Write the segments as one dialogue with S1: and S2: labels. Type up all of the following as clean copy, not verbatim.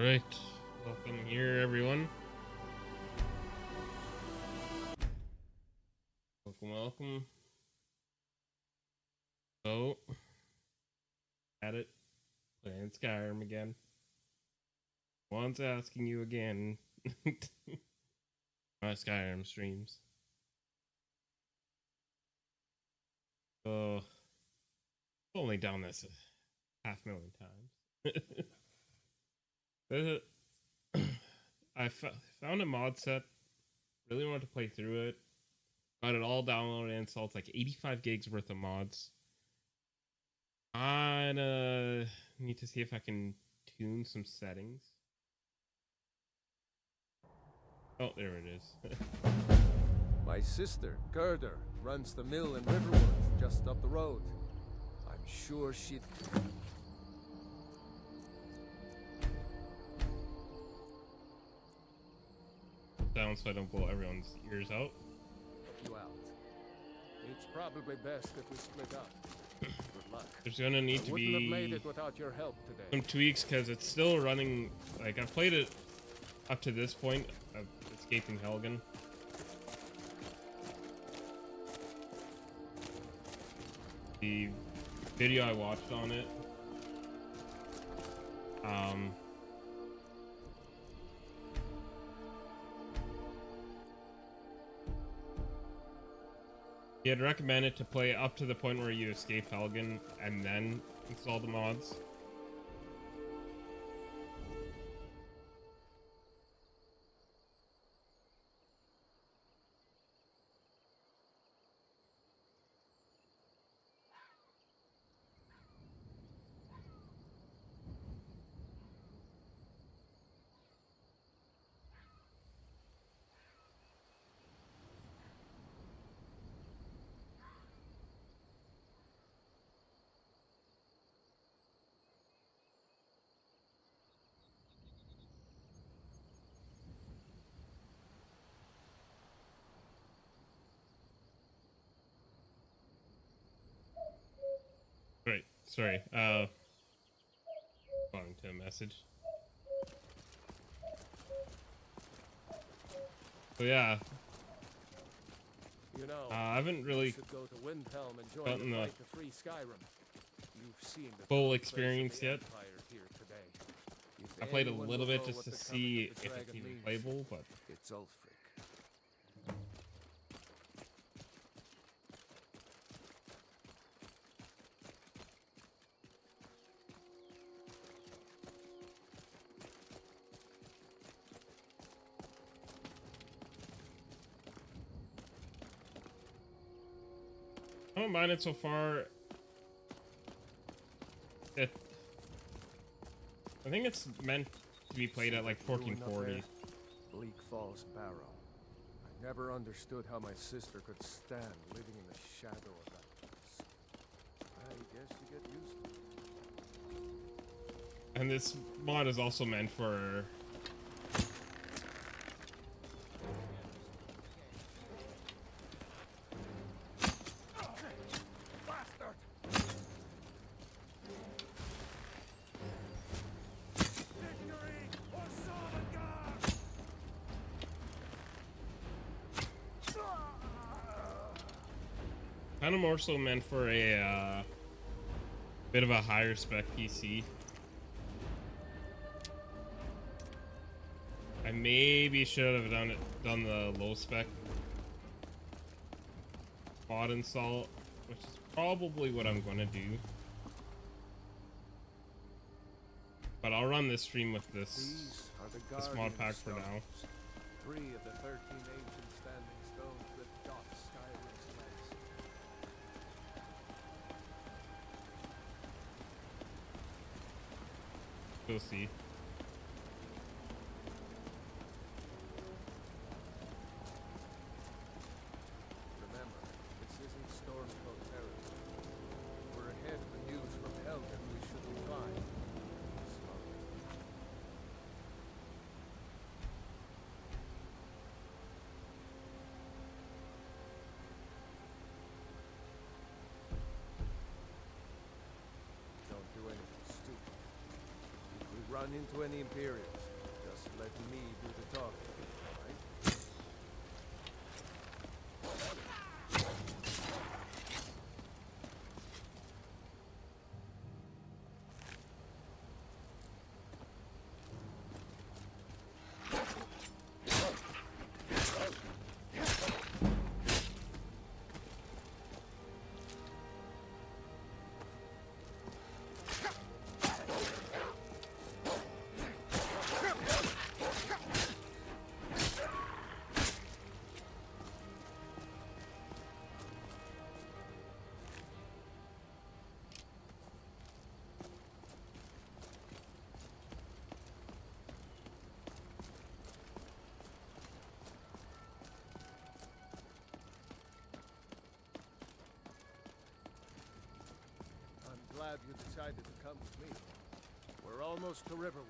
S1: Alright, welcome here everyone. Welcome. So, at it, playing Skyrim again. Once asking you again. My Skyrim streams. So, only done this 500,000 times. I found a mod set. Really wanted to play through it. Got it all downloaded and installed. It's like 85 gigs worth of mods. I need to see if I can tune some settings. Oh, there it is.
S2: My sister, Gerda, runs the mill in Riverwood, just up the road. I'm sure she'd...
S1: Down so I don't blow everyone's ears out.
S2: Help you out. It's probably best if we split up. Good luck.
S1: There's gonna need to
S2: wouldn't have made
S1: be
S2: it without your help today.
S1: some tweaks because it's still running. Like I've played it up to this point of escaping Helgen. The video I watched on it, he had recommended to play up to the point where you escape Helgen and then install the mods. Right, sorry, responding to a message. So yeah,
S2: You know,
S1: I haven't really
S2: should go to Windhelm and join
S1: gotten
S2: the
S1: the
S2: fight to free Skyrim. You've seen the
S1: full
S2: place of
S1: experience
S2: the
S1: yet.
S2: Empire here today. If
S1: I played a
S2: anyone
S1: little
S2: will
S1: bit
S2: know
S1: just
S2: what
S1: to
S2: the coming
S1: see
S2: of the
S1: if it's
S2: dragon
S1: even
S2: means,
S1: playable, but
S2: it's Ulfric.
S1: I don't mind it so far. I think it's meant to be played at like 1440.
S2: Bleak Falls Barrow. I never understood how my sister could stand living in the shadow of that place. I guess you get used to it.
S1: And this mod is also meant for kind of more so meant for a bit of a higher spec PC. I maybe should have done the low spec mod install, which is probably what I'm gonna do. But I'll run this stream with this mod pack for now.
S2: 3 of the 13 ancient standing stones that dot Skyrim's landscape.
S1: We'll see.
S2: Remember, this isn't Stormcoat territory. We're ahead of the news from Helgen we shouldn't find. Slowly. run into any Imperials, just let me do the talking, right? I'm glad you decided to come with me. We're almost to Riverwood.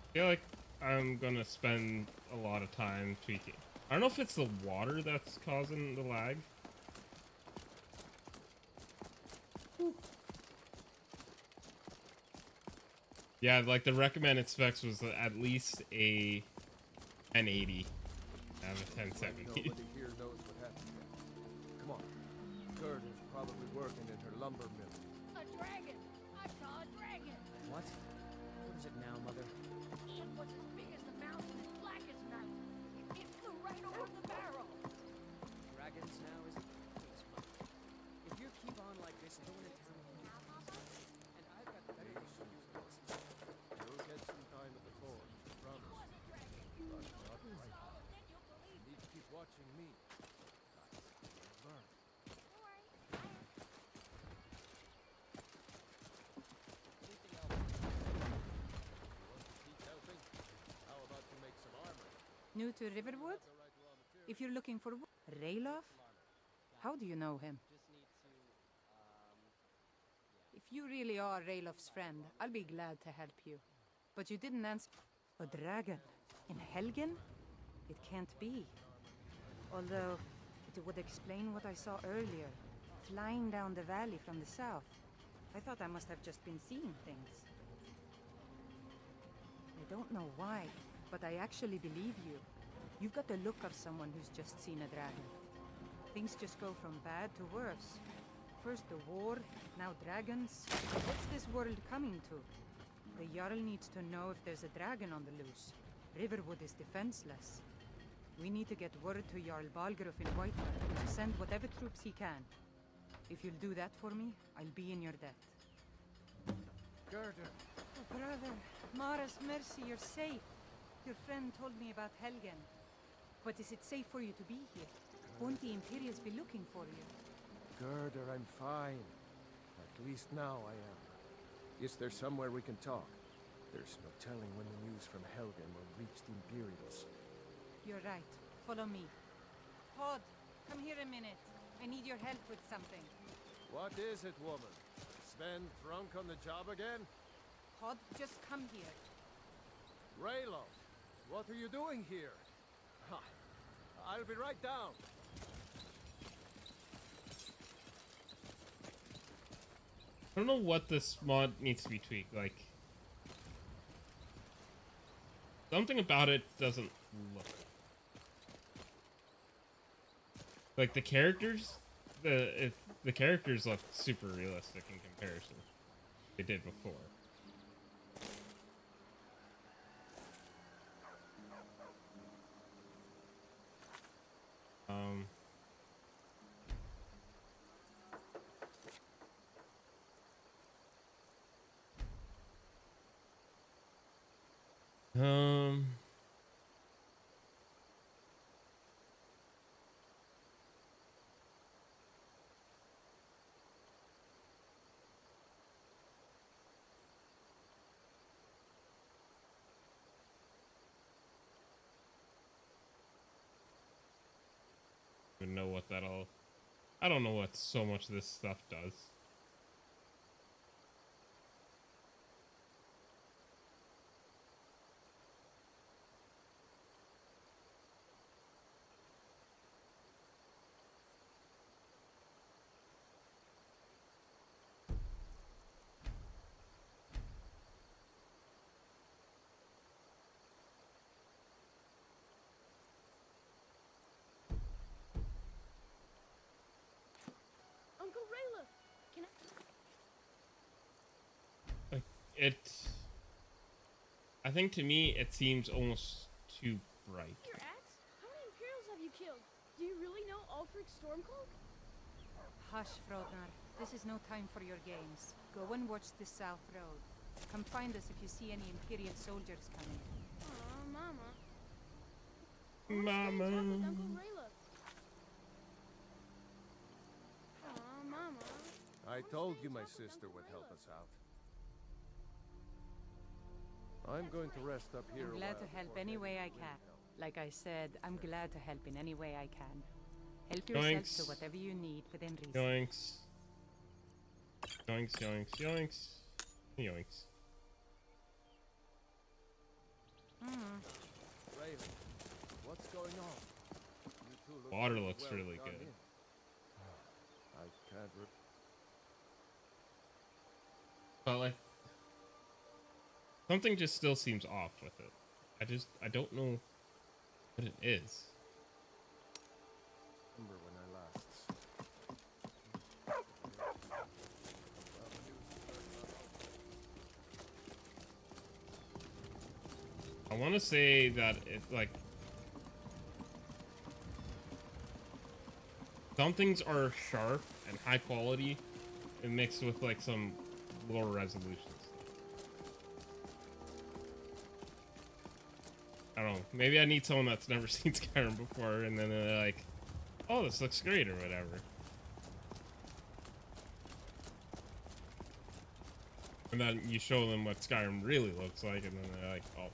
S1: I feel like I'm gonna spend a lot of time tweaking. I don't know if it's the water that's causing the lag. Yeah, like the recommended specs was at least a 1080 out of a 1070.
S2: Nobody here knows what happened yet. Come on. Gerd is probably working in her lumber mill.
S3: A dragon! I saw a dragon!
S4: What? What is it now, Mother?
S3: It was as big as the mountain and black as night. It flew right over the barrel.
S4: Dragons now, is it? Please, Mother. If you keep on like this, no one in town will know. And I've got better things to do than listen.
S2: You'll get some time at the forge, promise.
S3: It was a dragon.
S2: But not right now.
S3: Oh, then you'll believe
S2: You need to keep watching me. That's how you learn.
S3: Don't worry.
S4: Anything else?
S2: You want to keep helping? How about you make some armor?
S5: New to Riverwood?
S2: The right raw material.
S5: If you're looking for Rayloff? How do you know him?
S4: Just need to,
S5: If you really are Rayloff's friend, I'll be glad to help you. But you didn't answer. A dragon? In Helgen? It can't be. Although, it would explain what I saw earlier. Flying down the valley from the south. I thought I must have just been seeing things. I don't know why, but I actually believe you. You've got the look of someone who's just seen a dragon. Things just go from bad to worse. First the war, now dragons. What's this world coming to? The Jarl needs to know if there's a dragon on the loose. Riverwood is defenseless. We need to get word to Jarl Balgruuf in Whiterun to send whatever troops he can. If you'll do that for me, I'll be in your debt.
S2: Gerda,
S5: Oh, brother, Mara's mercy, you're safe. Your friend told me about Helgen. But is it safe for you to be here? Won't the Imperials be looking for you?
S2: Gerda, I'm fine. At least now I am. Is there somewhere we can talk? There's no telling when the news from Helgen will reach the Imperials.
S5: You're right. Follow me. Pod, come here a minute. I need your help with something.
S2: What is it, woman? Sven drunk on the job again?
S5: Pod, just come here.
S2: Rayloff, what are you doing here? Ha! I'll be right down.
S1: I don't know what this mod needs to be tweaked. Like, something about it doesn't look like the characters. The characters look super realistic in comparison they did before. Um. Even know what that'll. I don't know what so much of this stuff does. I think to me it seems almost too bright.
S3: Your axe? How many Imperials have you killed? Do you really know Ulfric Stormcloak?
S5: Hush, Frodnar. This is no time for your games. Go and watch the South Road. Come find us if you see any Imperial soldiers coming.
S3: Aw, Mama.
S1: Mama.
S3: Stay in touch with Uncle Rayla. Aw, Mama.
S2: I told you my sister would help us out. I'm going to rest up here.
S5: I'm glad to help any way I can. Like I said, I'm glad to help in any way I can. Help yourself
S1: Yoinks.
S5: to whatever you need within reason.
S1: Yoinks. Yoinks, yoinks, yoinks. Yoinks.
S2: Raylan, what's going on? You two look
S1: Water
S2: pretty
S1: looks
S2: well
S1: really
S2: done
S1: good.
S2: in. I can't.
S1: But like, something just still seems off with it. I don't know what it is.
S2: Remember when I last.
S1: I want to say that it like some things are sharp and high quality and mixed with like some lower resolutions. I don't know. Maybe I need someone that's never seen Skyrim before, and then they're like, "Oh, this looks great" or whatever. And then you show them what Skyrim really looks like, and then they're like, "Oh."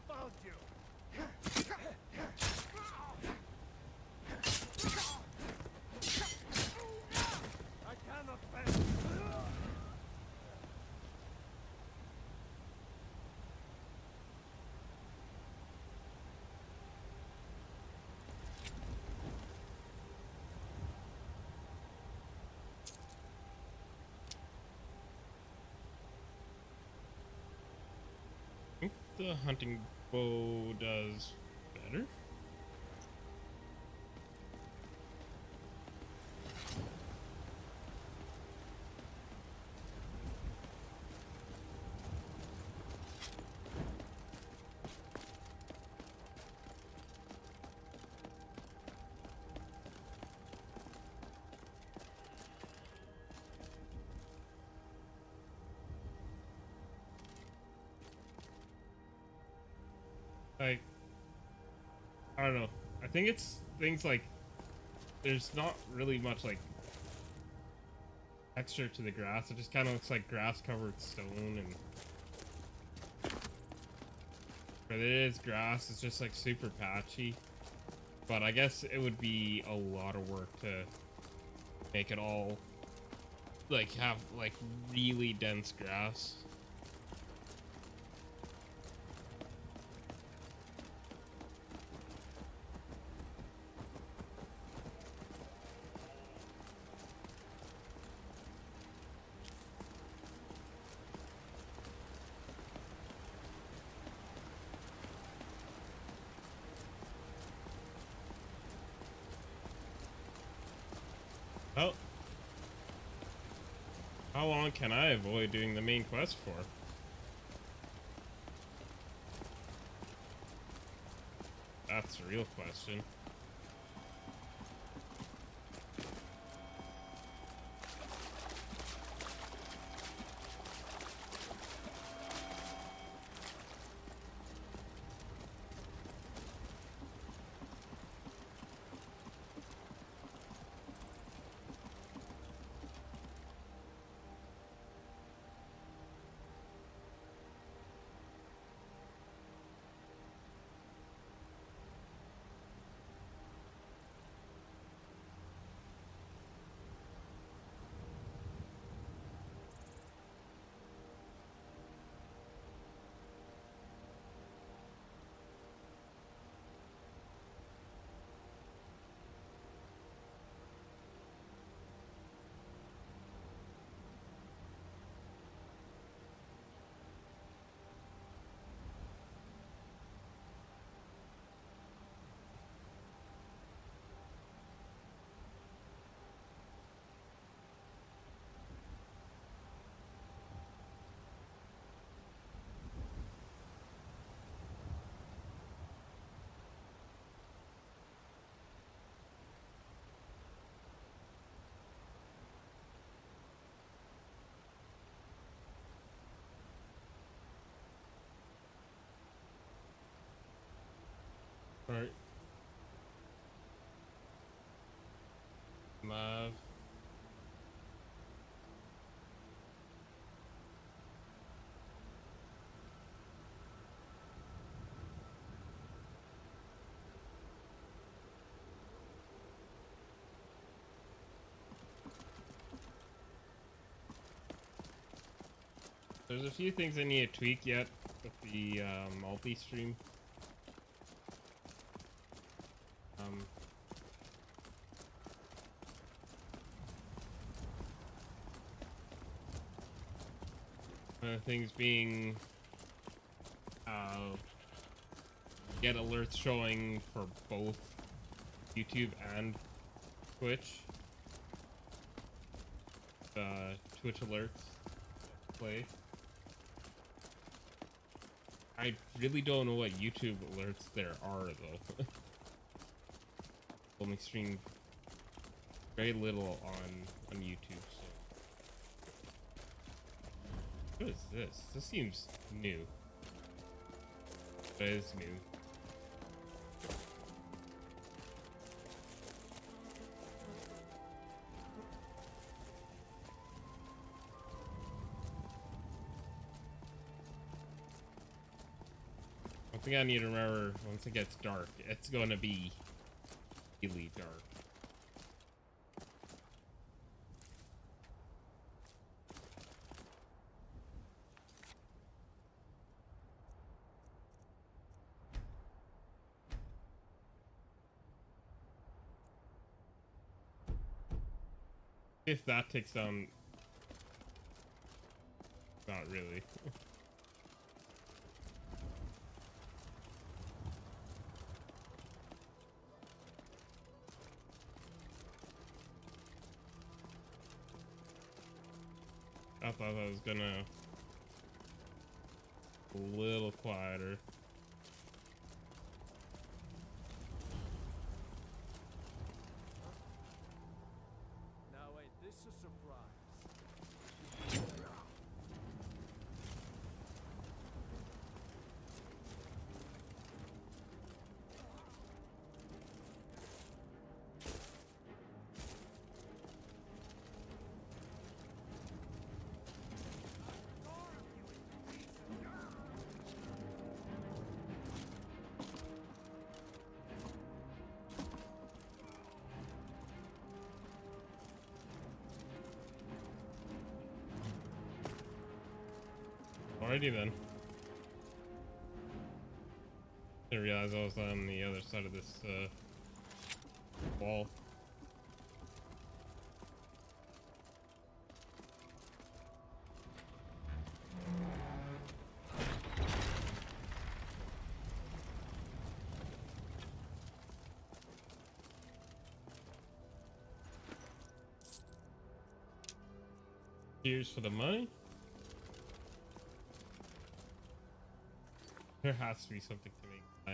S2: Found you. I cannot bear.
S1: I think the hunting bow does better. Like, I don't know. I think it's things like there's not really much like texture to the grass. It just kind of looks like grass covered stone, and but it is grass. It's just like super patchy. But I guess it would be a lot of work to make it all like have like really dense grass. Oh. How long can I avoid doing the main quest for? That's the real question. There's a few things I need to tweak yet with the multi-stream. One of the things being get alerts showing for both YouTube and Twitch. Twitch alerts play. I really don't know what YouTube alerts there are though. Only stream very little on YouTube. So. What is this? This seems new. It is new. One thing I need to remember, once it gets dark, it's gonna be really dark. If that takes down... Not really. I thought I was gonna... a little quieter.
S2: Now ain't this a surprise?
S1: Alrighty then. Didn't realize I was on the other side of this wall. Cheers for the money. There has to be something to make my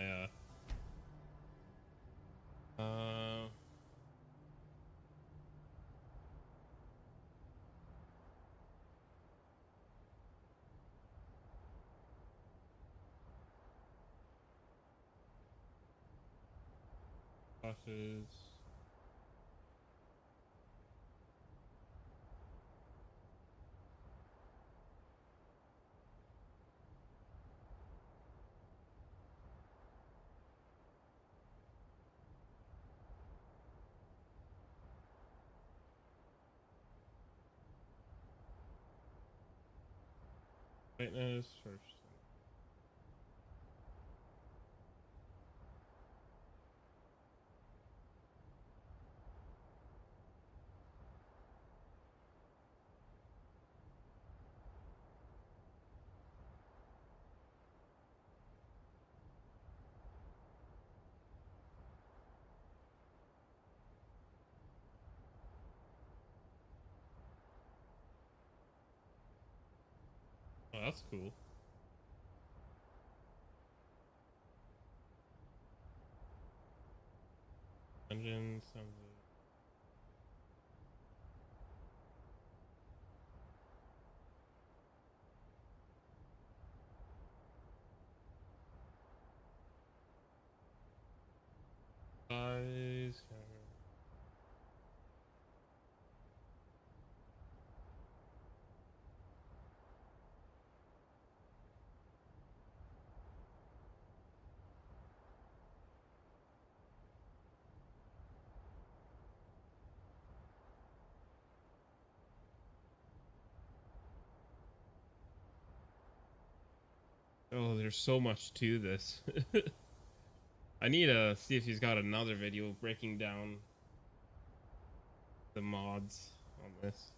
S1: cautious. Brightness first. Oh, that's cool. Dungeons, size. Oh, there's so much to this. I need to see if he's got another video breaking down the mods on this.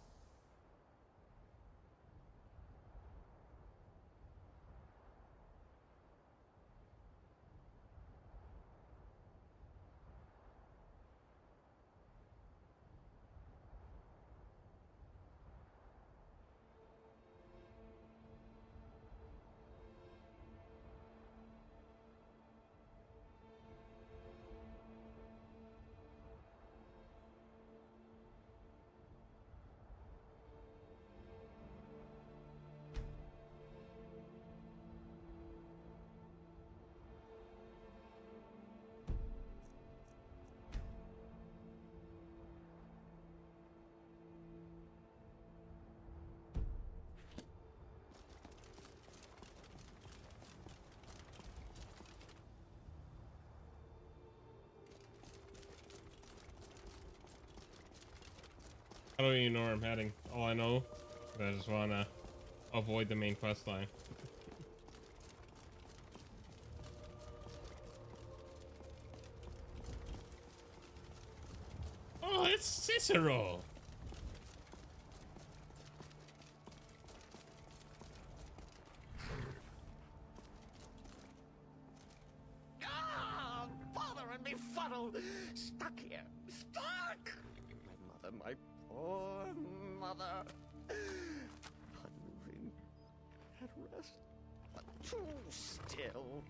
S1: I don't even know where I'm heading. All I know is I just want to avoid the main quest line. Oh, it's Cicero!
S6: Ah, bother and befuddle! Stuck here! Stuck! My poor mother. Unmoving. At rest. But too still.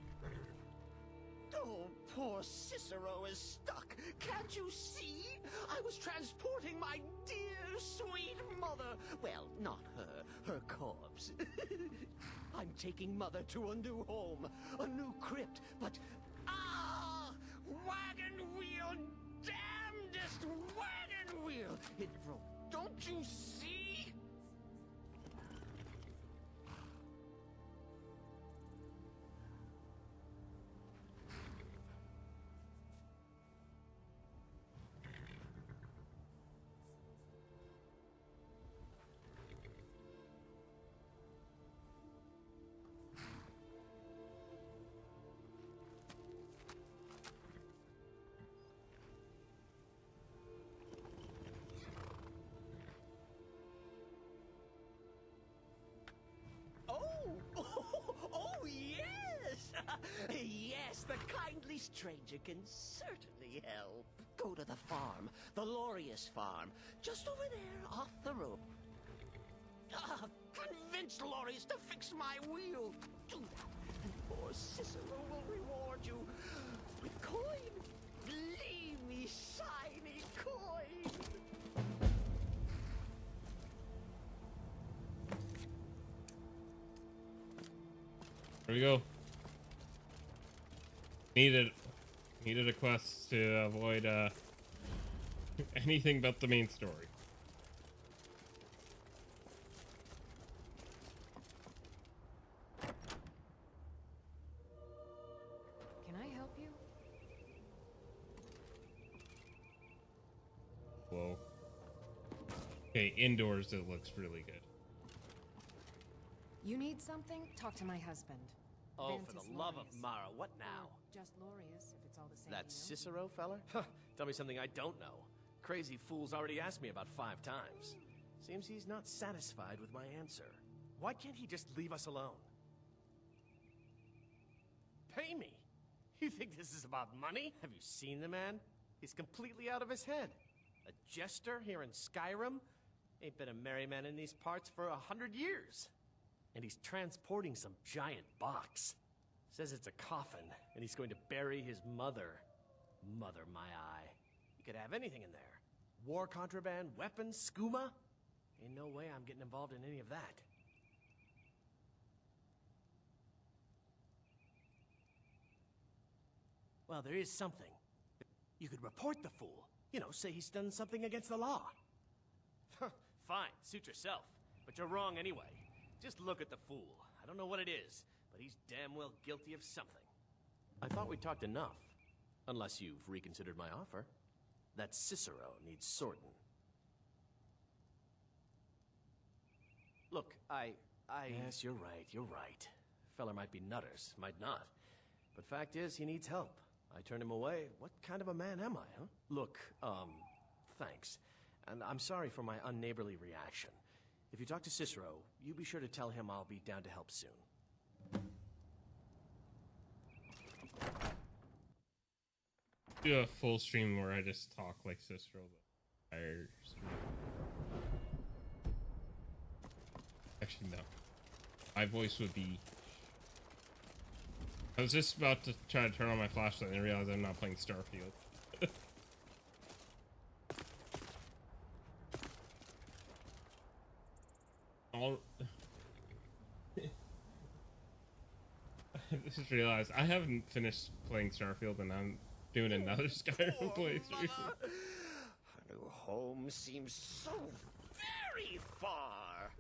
S6: Oh, poor Cicero is stuck. Can't you see? I was transporting my dear, sweet mother. Well, not her. Her corpse. I'm taking mother to a new home. A new crypt. But... ah! Wagon wheel! Damnedest wagon wheel! It broke. Don't you see? Oh, yes! Yes, the kindly stranger can certainly help. Go to the farm, the Lorius farm, just over there off the road. Convince Lorius to fix my wheel. Do that, and poor Cicero will reward you with coin. Gleamy, shiny coin.
S1: There we go. Needed a quest to avoid anything but the main story.
S7: Can I help you?
S1: Whoa. Okay, indoors it looks really good.
S7: You need something? Talk to my husband.
S6: Oh, for
S7: Ventus
S6: the love of
S7: Lorius.
S6: Mara, what now?
S7: Or just Lorius, if it's all the same.
S6: That
S7: you know?
S6: Cicero fella? Tell me something I don't know. Crazy fool's already asked me about 5 times. Seems he's not satisfied with my answer. Why can't he just leave us alone? Pay me? You think this is about money? Have you seen the man? He's completely out of his head. A jester here in Skyrim? Ain't been a merry man in these parts for 100 years. And he's transporting some giant box. Says it's a coffin, and he's going to bury his mother. Mother, my eye. You could have anything in there. War contraband, weapons, skooma. Ain't no way I'm getting involved in any of that. Well, there is something. You could report the fool. You know, say he's done something against the law. Fine, suit yourself. But you're wrong anyway. Just look at the fool. I don't know what it is, but he's damn well guilty of something. I thought we talked enough. Unless you've reconsidered my offer. That Cicero needs sorting. Look, Yes, you're right.
S8: feller might be nutters, might not. But fact is, he needs help. I turned him away. What kind of a man am I, huh? Look, thanks. And I'm sorry for my unneighborly reaction. If you talk to Cicero, you be sure to tell him I'll be down to help soon.
S1: Do a full stream where I just talk like Cicero. The entire stream. Actually, no. My voice would be... I was just about to try to turn on my flashlight and I realized I'm not playing Starfield. All... I just realized I haven't finished playing Starfield and I'm doing another Skyrim playthrough.
S6: Our new home seems so very far.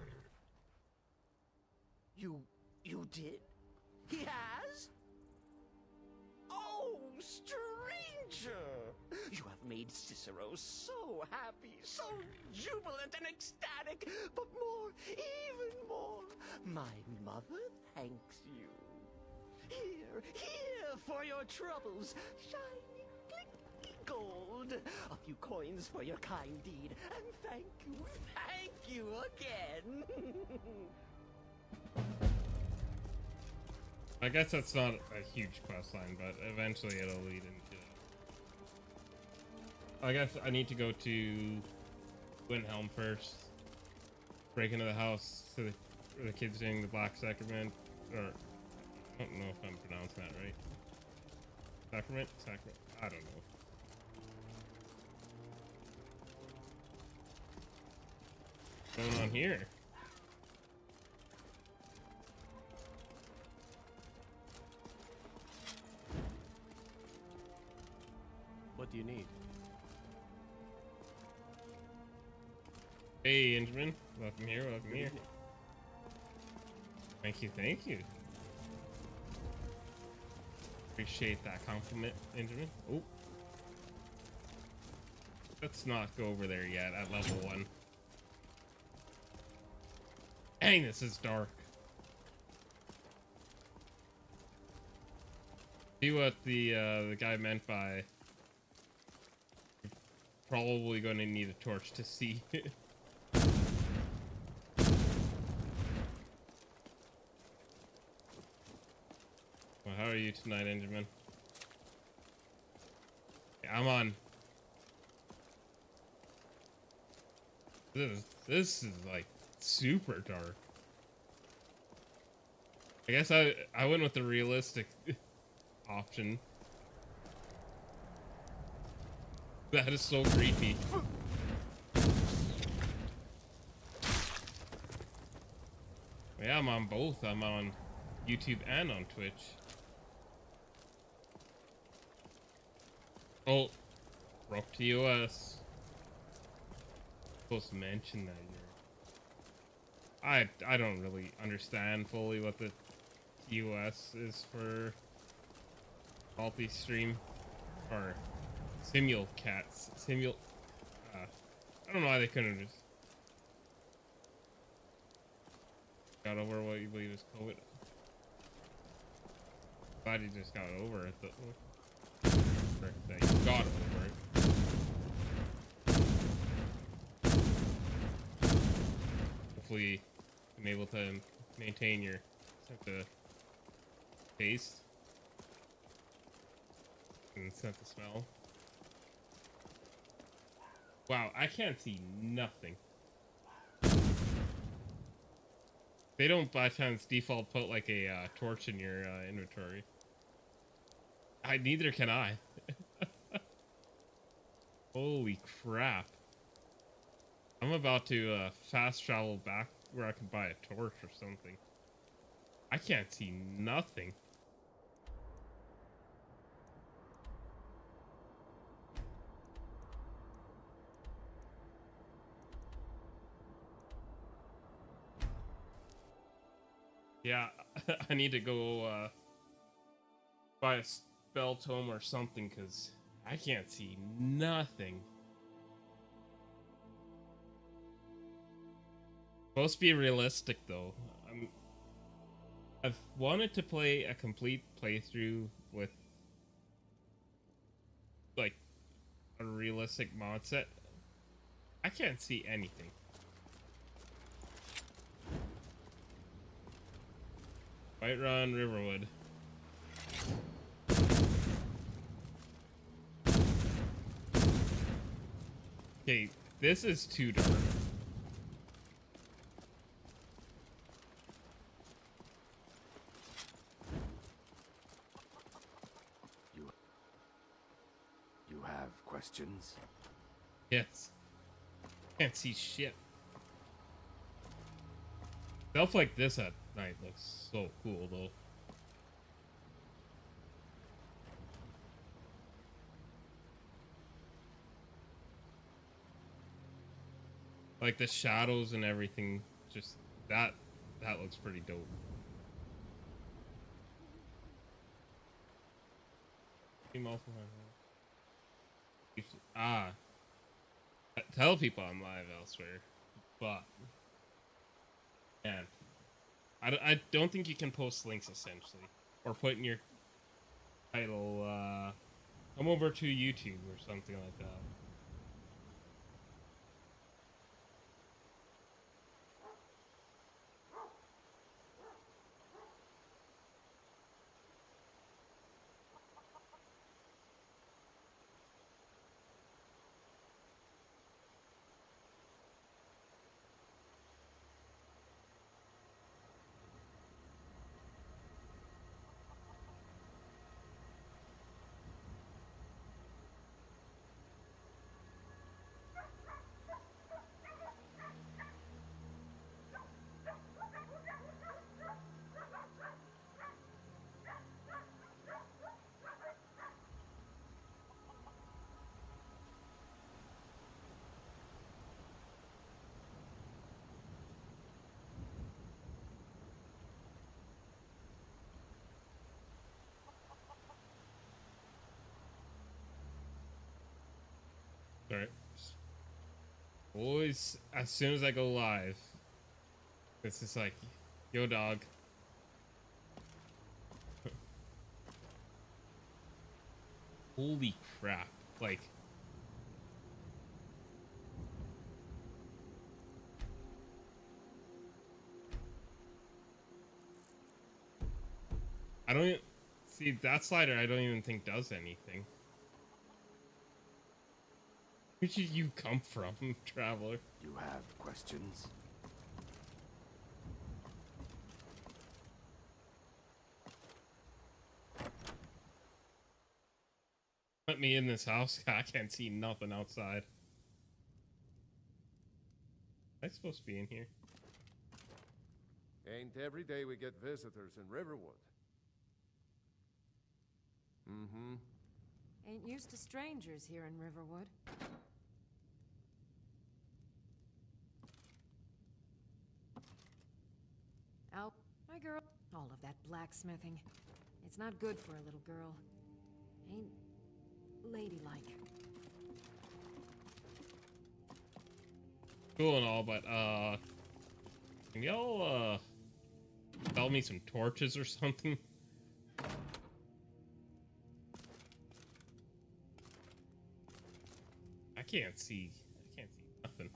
S6: You did? He has? Oh, stranger! You have made Cicero so happy, so jubilant and ecstatic, but more, even more, my mother thanks you. Here for your troubles, shiny, clicky gold. A few coins for your kind deed, and thank you again.
S1: I guess that's not a huge quest line, but eventually it'll lead into it. I guess I need to go to Windhelm first. Break into the house so the kid's doing the Black Sacrament, or I don't know if I'm pronouncing that right. Sacrament? Sacrament? I don't know. What's going on here?
S8: What do you need?
S1: Hey, Ingemin. Welcome here, welcome here. Thank you, thank you. Appreciate that compliment, Ingemin. Oh. Let's not go over there yet at level 1. Dang, this is dark. See what the guy meant by probably going to need a torch to see. Well, how are you tonight, Benjamin? Yeah, I'm on. This is like super dark. I guess I went with the realistic option. That is so creepy. Yeah, I'm on both. I'm on YouTube and on Twitch. Oh, rock to US. Supposed to mention that you're... I don't really understand fully what the US is for multi-stream or simulcats. I don't know why they couldn't have just got over what you believe is COVID. Glad you just got over it though. That you got over it. Hopefully I'm able to maintain your sense of taste and sense of smell. Wow, I can't see nothing. They don't by chance default put like a torch in your inventory. Neither can I. Holy crap. I'm about to fast travel back where I can buy a torch or something. I can't see nothing. Yeah, I need to go buy a spell tome or something because I can't see nothing. Supposed to be realistic though. I've wanted to play a complete playthrough with like a realistic mod set. I can't see anything. Whiterun, Riverwood. Okay, this is too dark.
S2: You have questions?
S1: Yes. Can't see shit. Stuff like this at night looks so cool, though. Like the shadows and everything, just that looks pretty dope. Ah, tell people I'm live elsewhere, but man, I don't think you can post links essentially, or put in your title, come over to YouTube or something like that. Sorry. Always, as soon as I go live, it's just like, yo, dog. Holy crap. Like, I don't even, see, that slider I don't even think does anything. Where did you come from, traveler?
S2: You have questions?
S1: Let me in this house. I can't see nothing outside. Am I supposed to be in here?
S2: Ain't every day we get visitors in Riverwood. Mm-hmm.
S7: Ain't used to strangers here in Riverwood. Al, my girl. All of that blacksmithing. It's not good for a little girl. Ain't ladylike.
S1: Cool and all, but, can y'all, sell me some torches or something? I can't see nothing.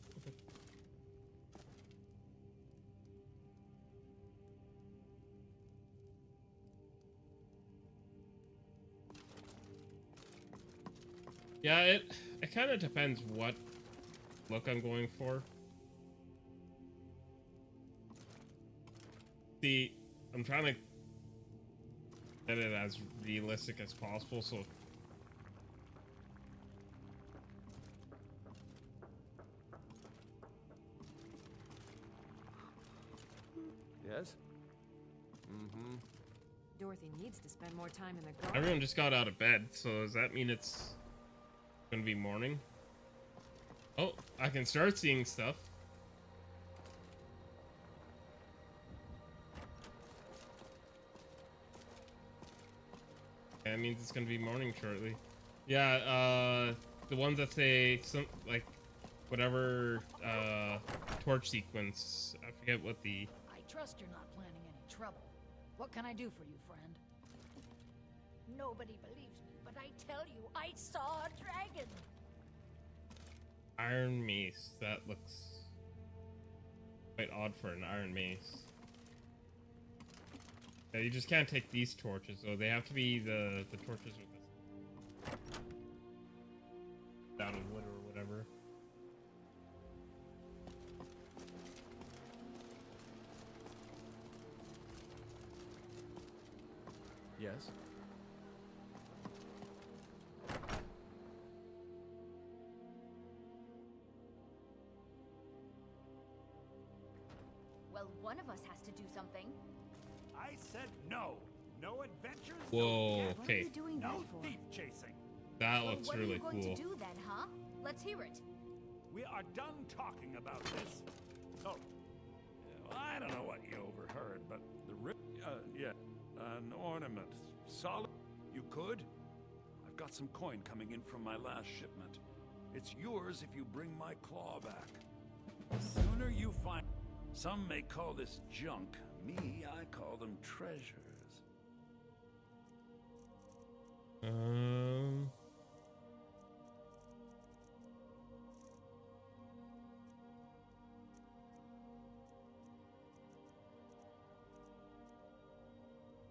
S1: Yeah, it kind of depends what look I'm going for. See, I'm trying to get it as realistic as possible, so
S2: Yes? Mm-hmm.
S7: Dorothy needs to spend more time in the garden.
S1: everyone just got out of bed, so does that mean it's gonna be morning? Oh, I can start seeing stuff. That means it's gonna be morning shortly. Yeah, the ones that say some like whatever torch sequence. I forget what the
S3: I trust you're not planning any trouble. What can I do for you, friend? Nobody believes me, but I tell you, I saw a dragon.
S1: Iron mace. That looks quite odd for an iron mace. Yeah, you just can't take these torches, though. They have to be the torches with this down in wood or whatever.
S2: Yes?
S3: Well, one of us has to do something.
S9: I said no. No adventures.
S1: Whoa,
S9: no
S3: What are
S1: okay.
S3: you doing
S9: No
S3: that for?
S9: thief chasing.
S1: That
S3: Well,
S1: looks
S3: what
S1: really
S3: are you going
S1: cool.
S3: to do then, huh? Let's hear it.
S9: We are done talking about this. Oh, I don't know what you overheard, but the an ornament, solid. You could. I've got some coin coming in from my last shipment. It's yours if you bring my claw back. The sooner you find. Some may call this junk. Me, I call them treasures.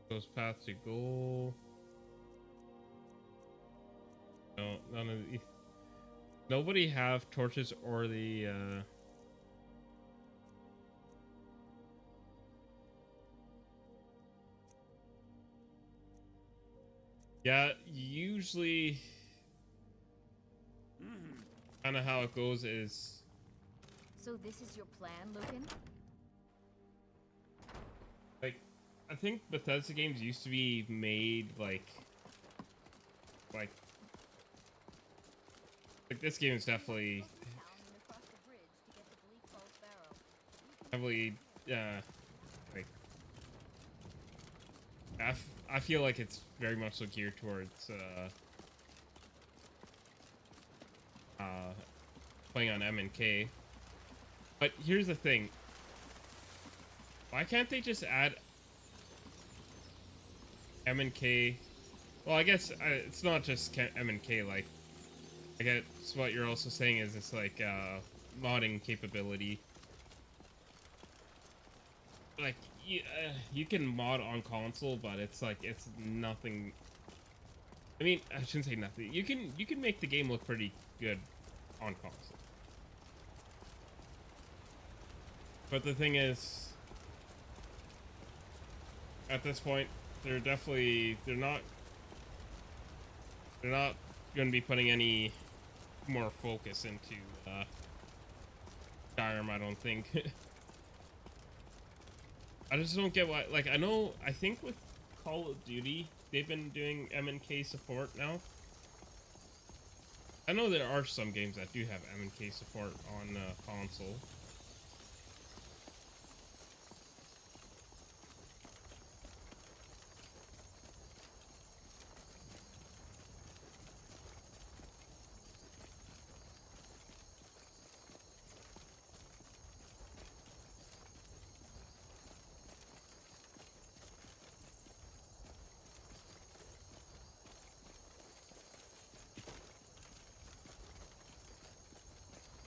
S1: Goes path to goal. No, none of the. Nobody have torches or the. Yeah, usually. Kind of how it goes is.
S3: So this is your plan, Logan?
S1: Like, I think Bethesda games used to be made like this game is definitely heavily like I feel like it's very much so geared towards playing on M&K. But here's the thing. Why can't they just add M&K? Well, I guess it's not just M&K. Like, I guess what you're also saying is it's like modding capability. Like, you can mod on console, but it's like it's nothing. I mean, I shouldn't say nothing. You can make the game look pretty good on console. But the thing is, at this point, they're not going to be putting any more focus into Skyrim, I don't think. I just don't get why. Like, I think with Call of Duty, they've been doing M&K support now. I know there are some games that do have M&K support on console.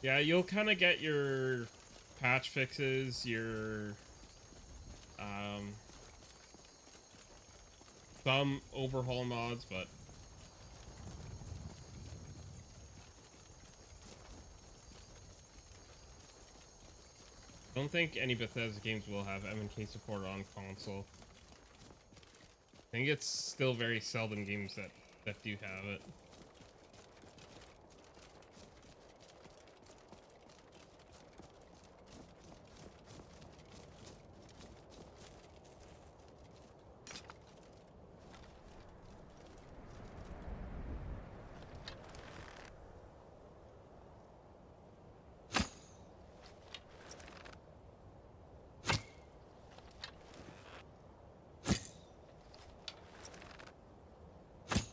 S1: Yeah, you'll kind of get your patch fixes, your some overhaul mods, but I don't think any Bethesda games will have M&K support on console. I think it's still very seldom games that do have it.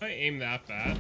S1: I aim that bad.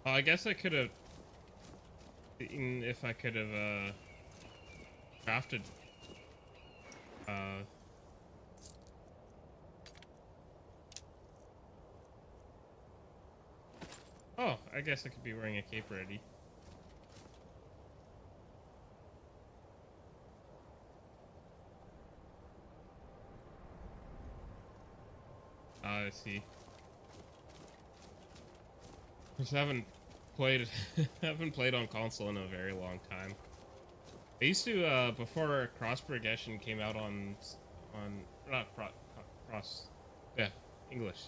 S1: Oh, I guess I could have, if I could have crafted. Oh, I guess I could be wearing a cape already. I see. Just haven't played haven't played on console in a very long time. I used to before Cross-Progression came out on not cross yeah, English.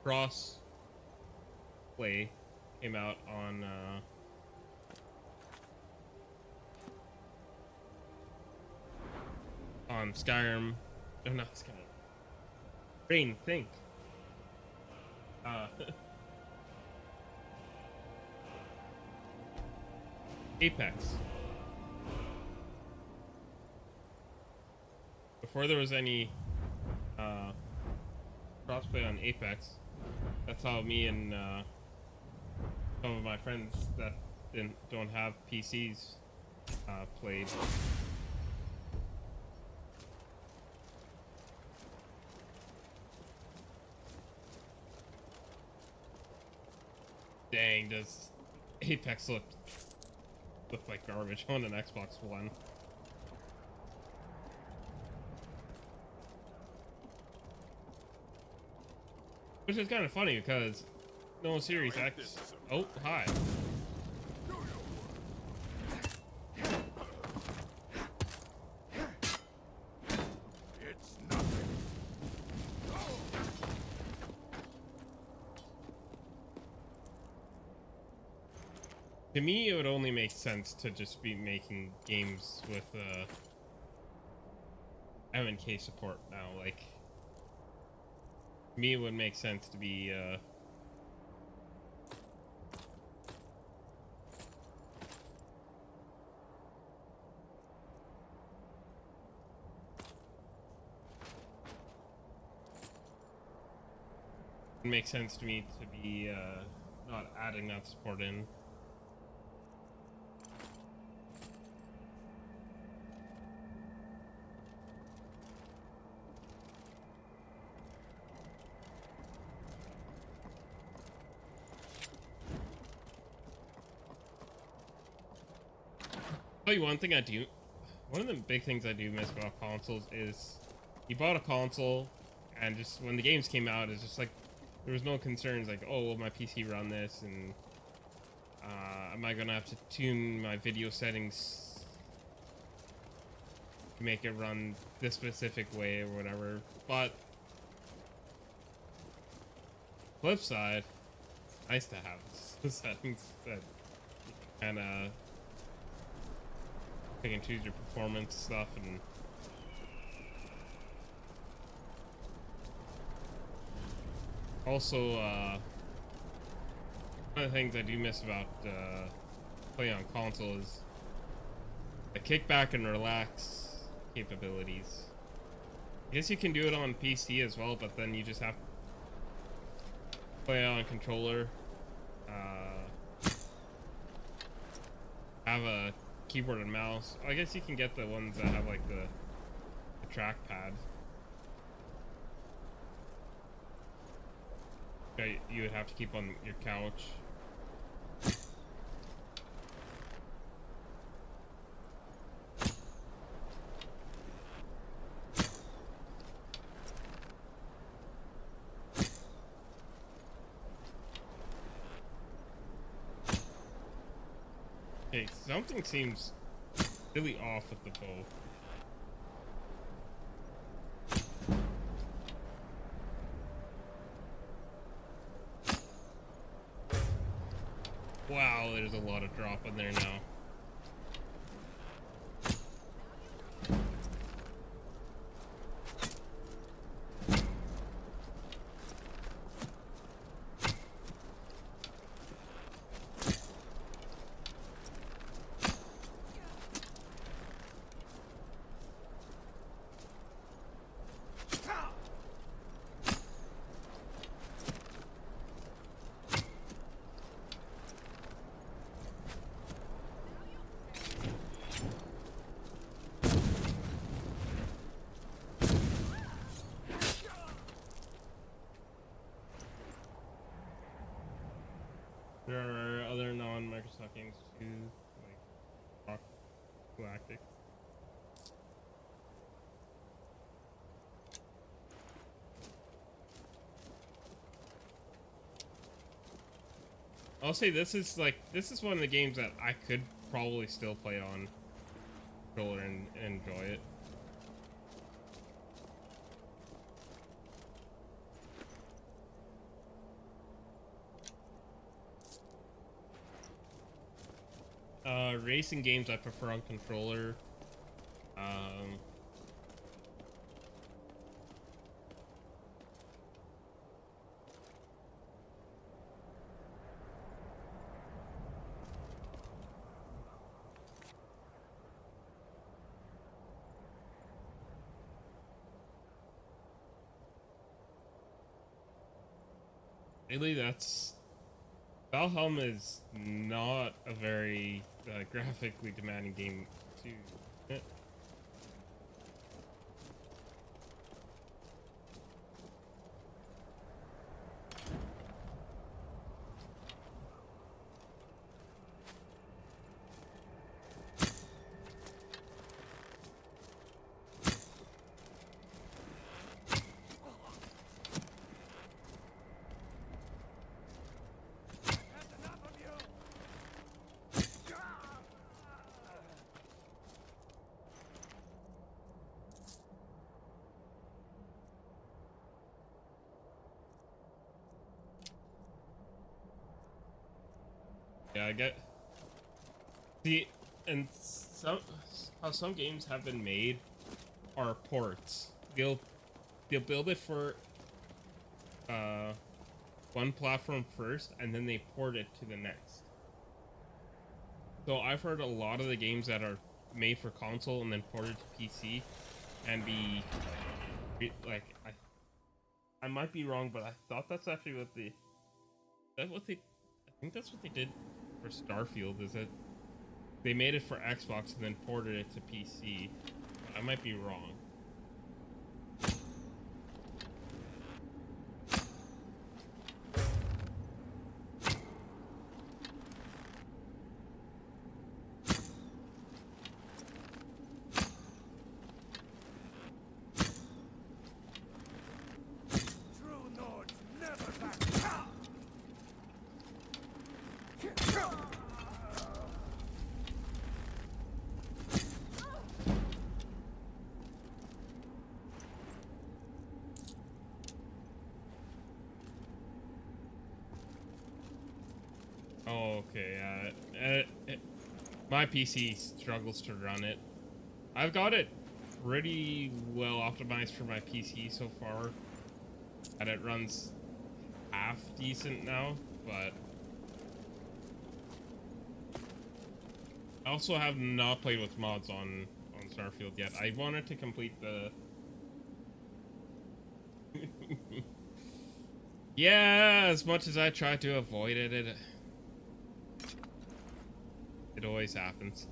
S1: Cross Play came out on Skyrim. No, not Skyrim. Brain, think. Apex. Before there was any crossplay on Apex, that's how me and some of my friends that don't have PCs played. Dang, does Apex look like garbage on an Xbox One. Which is kind of funny because no Series X. Oh, hi.
S9: It's nothing.
S1: To me, it would only make sense to just be making games with MNK support now. Like, to me, it would make sense to be it makes sense to me to be not adding that support in. Tell you one thing one of the big things I do miss about consoles is you bought a console and just when the games came out, it's just like there was no concerns like, oh, will my PC run this, and am I gonna have to tune my video settings to make it run this specific way or whatever. But flip side, nice to have the settings that kind of pick and choose your performance stuff. And also one of the things I do miss about playing on console is the kickback and relax capabilities. I guess you can do it on PC as well, but then you just have to play on controller, have a keyboard and mouse. I guess you can get the ones that have like the trackpad. Okay, you would have to keep on your couch. Okay, something seems really off with the bow. Wow, there's a lot of drop in there now. There are other non-Microsoft games too, like Galactic. I'll say this is one of the games that I could probably still play on controller and enjoy it. Racing games I prefer on controller. Really, Valheim is not a very graphically demanding game to. Yeah, I get. See, and how some games have been made are ports. They'll build it for one platform first, and then they port it to the next. So I've heard a lot of the games that are made for console and then ported to PC, and I might be wrong, but I thought that's actually what I think that's what they did for Starfield, is that they made it for Xbox and then ported it to PC. I might be wrong.
S9: True Nords never back down.
S1: Okay, my PC struggles to run it. I've got it pretty well optimized for my PC so far, and it runs half decent now, but I also have not played with mods on Starfield yet. I wanted to complete the yeah, as much as I try to avoid it, it always happens.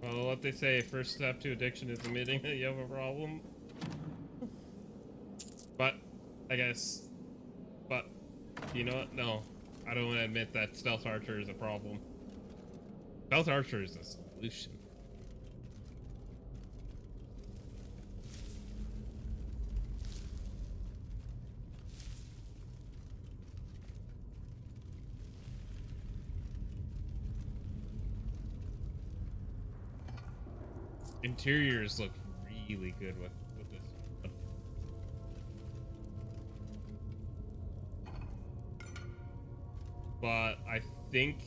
S1: Well, what they say, first step to addiction is admitting that you have a problem. But, I guess, but, you know what? No, I don't want to admit that Stealth Archer is a problem. Stealth Archer is a solution. Interiors look really good with this. But I think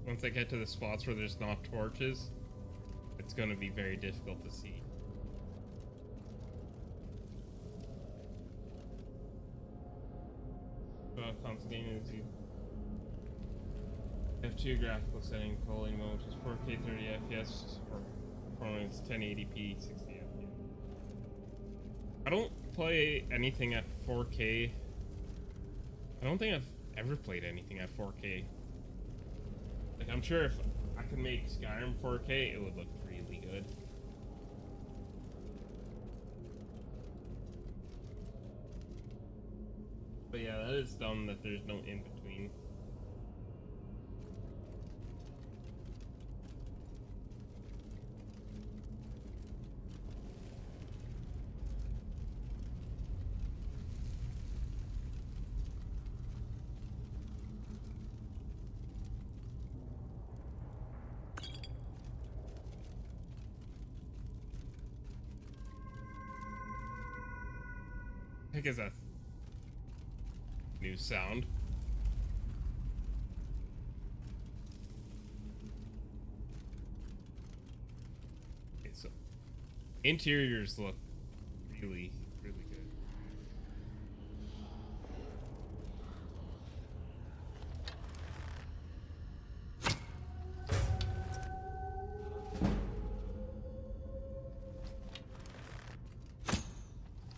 S1: once I get to the spots where there's not torches, it's going to be very difficult to see. console gaming is you have two graphical settings, polling mode is 4K 30 FPS or performance 1080p 60 FPS. I don't play anything at 4K. I don't think I've ever played anything at 4K. Like, I'm sure if I could make Skyrim 4K, it would look really good. But yeah, that is dumb that there's no in between. Heck is that new sound? Okay, so interiors look really, really good.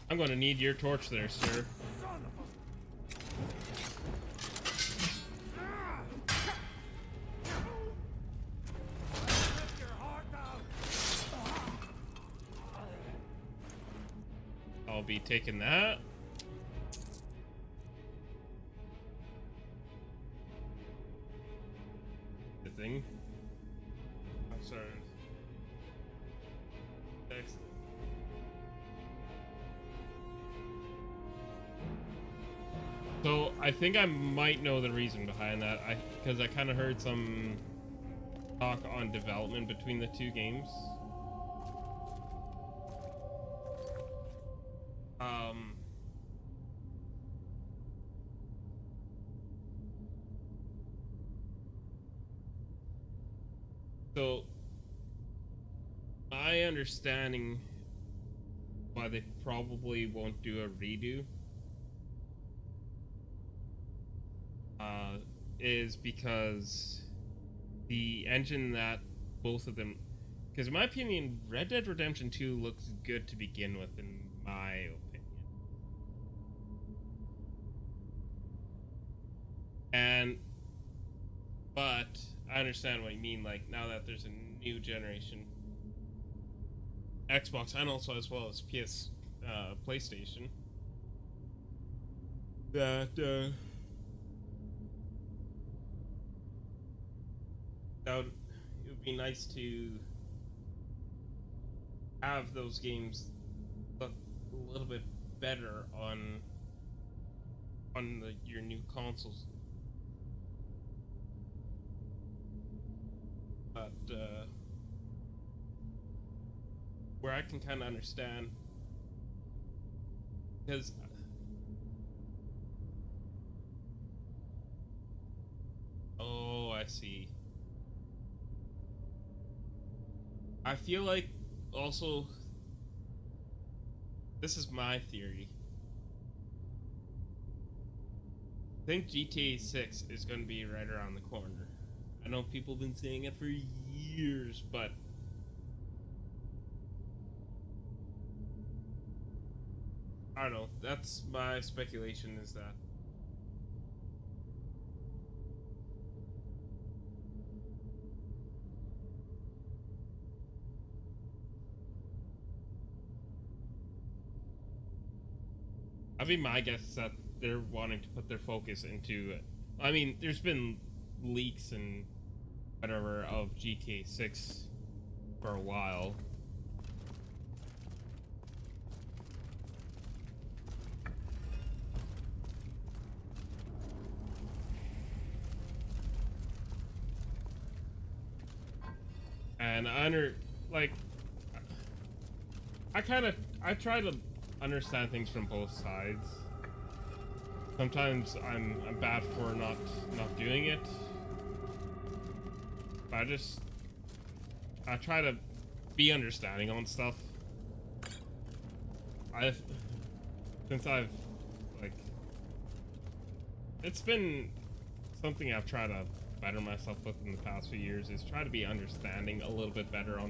S1: I'm gonna need your torch there, sir. I'll be taking that. Good thing. I'm sorry. Excellent. So I think I might know the reason behind that. Because I kind of heard some talk on development between the two games. So my understanding why they probably won't do a redo is because the engine that both of them, because in my opinion, Red Dead Redemption 2 looks good to begin with, in my opinion. But I understand what you mean, like, now that there's a new generation Xbox, and also as well as PlayStation, that it would be nice to have those games look a little bit better on your new consoles. But where I can kind of understand, because oh, I see. I feel like also, this is my theory. I think GTA 6 is going to be right around the corner. I know people have been saying it for years, but I don't know. That's my speculation, is that I mean, my guess is that they're wanting to put their focus into it. I mean, there's been leaks and whatever of GTA 6 for a while. And I try to understand things from both sides. Sometimes I'm bad for not doing it. But I try to be understanding on stuff. it's been something I've tried to better myself with in the past few years, is try to be understanding a little bit better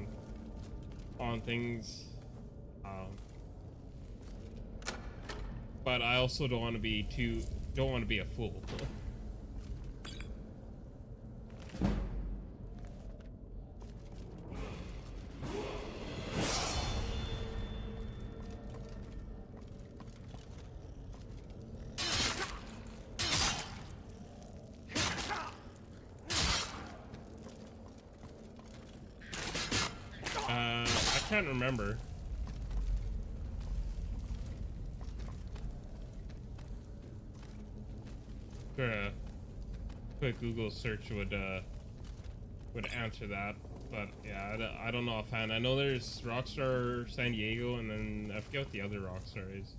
S1: on things. But I also don't want to be a fool. I can't remember. Quick Google search would answer that, but yeah, I don't know offhand. I know there's Rockstar San Diego, and then I forget what the other Rockstar is.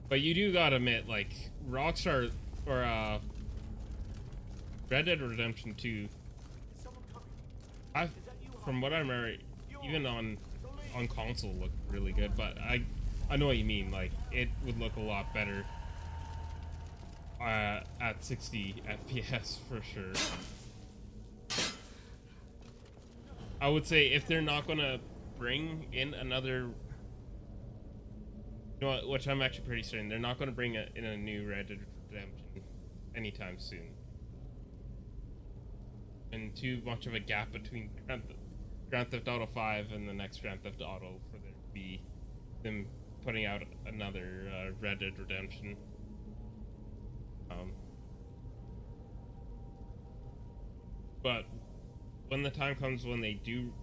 S1: But you do gotta admit, like, Rockstar or Red Dead Redemption 2, from what I remember, even on console looked really good, but I know what you mean. Like, it would look a lot better at 60 FPS for sure. I would say if they're not gonna bring in another, you know what, which I'm actually pretty certain they're not gonna bring in a new Red Dead Redemption anytime soon. And too much of a gap between Grand Theft Auto 5 and the next Grand Theft Auto for there to be them putting out another Red Dead Redemption. But when the time comes when they do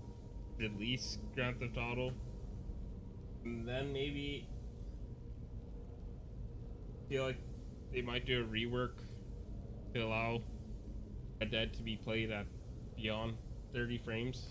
S1: release Grand Theft Auto, then maybe feel like they might do a rework to allow Red Dead to be played at beyond 30 frames.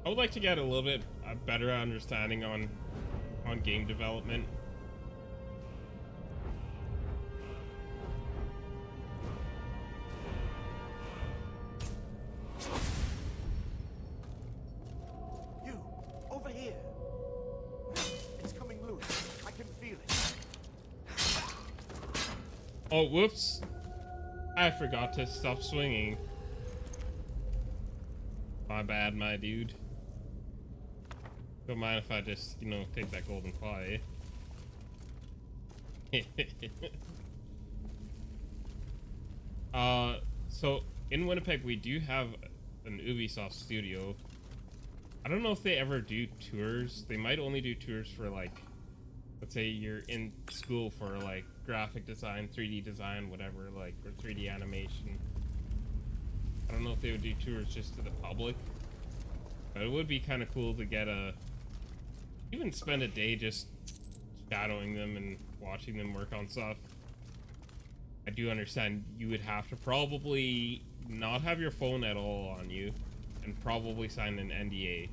S1: I would like to get a little bit better understanding on game development.
S6: You, over here. It's coming loose. I can feel it.
S1: Oh, whoops. I forgot to stop swinging. My bad, my dude. Don't mind if I just, you know, take that golden claw, eh? So in Winnipeg we do have an Ubisoft studio. I don't know if they ever do tours. They might only do tours for, like, let's say you're in school for, like, graphic design, 3D design, whatever, like, or 3D animation. I don't know if they would do tours just to the public, but it would be kind of cool to get even spend a day just shadowing them and watching them work on stuff. I do understand you would have to probably not have your phone at all on you and probably sign an NDA.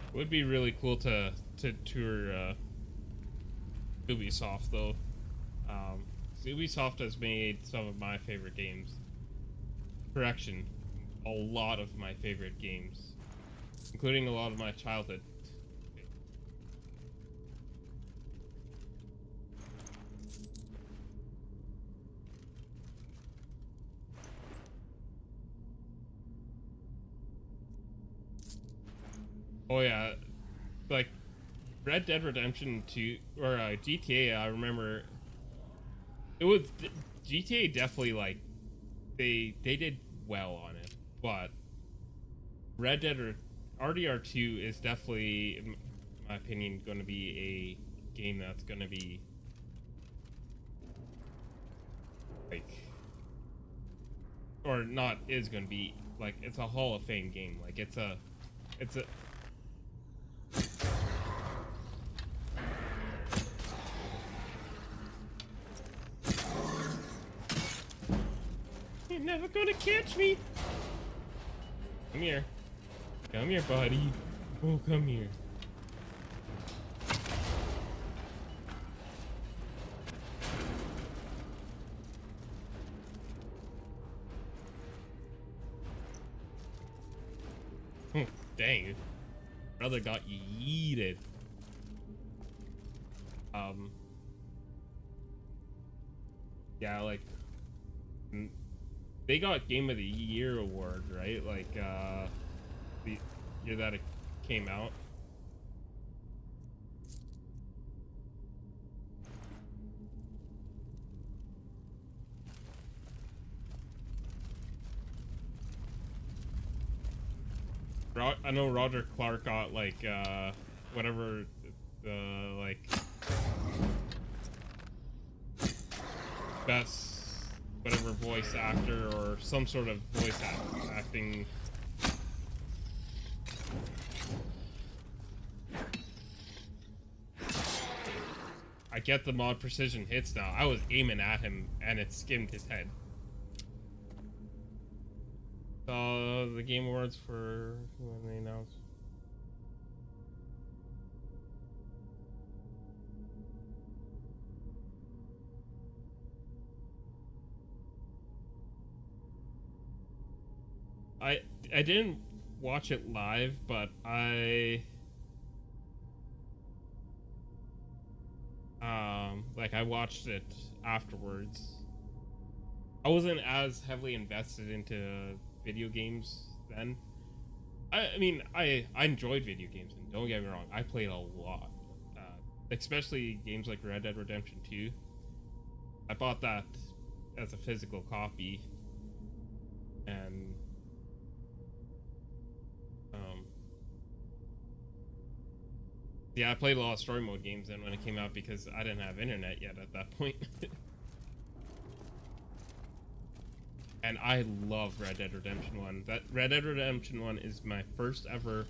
S1: It would be really cool to tour Ubisoft though. Ubisoft has made some of my favorite games. Correction, a lot of my favorite games, including a lot of my childhood. Oh yeah, like Red Dead Redemption 2 or GTA, I remember it was GTA definitely like they did well on it, but Red Dead or RDR2 is definitely, in my opinion, going to be a game that's going to be like, or not is going to be like, it's a Hall of Fame game. Like it's a You're never gonna catch me. Come here. Come here, buddy. Oh, come here. Dang. Brother got yeeted. Yeah, like they got Game of the Year award, right? Like the year that it came out. I know Roger Clark got like whatever like best whatever voice actor or some sort of voice acting. I get the mod precision hits now. I was aiming at him and it skimmed his head. So the Game Awards for when they announced. I didn't watch it live, but I watched it afterwards. I wasn't as heavily invested into video games then. I mean, I enjoyed video games, and don't get me wrong, I played a lot. Especially games like Red Dead Redemption 2. I bought that as a physical copy, and yeah, I played a lot of story mode games then when it came out because I didn't have internet yet at that point. And I love Red Dead Redemption 1. That Red Dead Redemption 1 is my first ever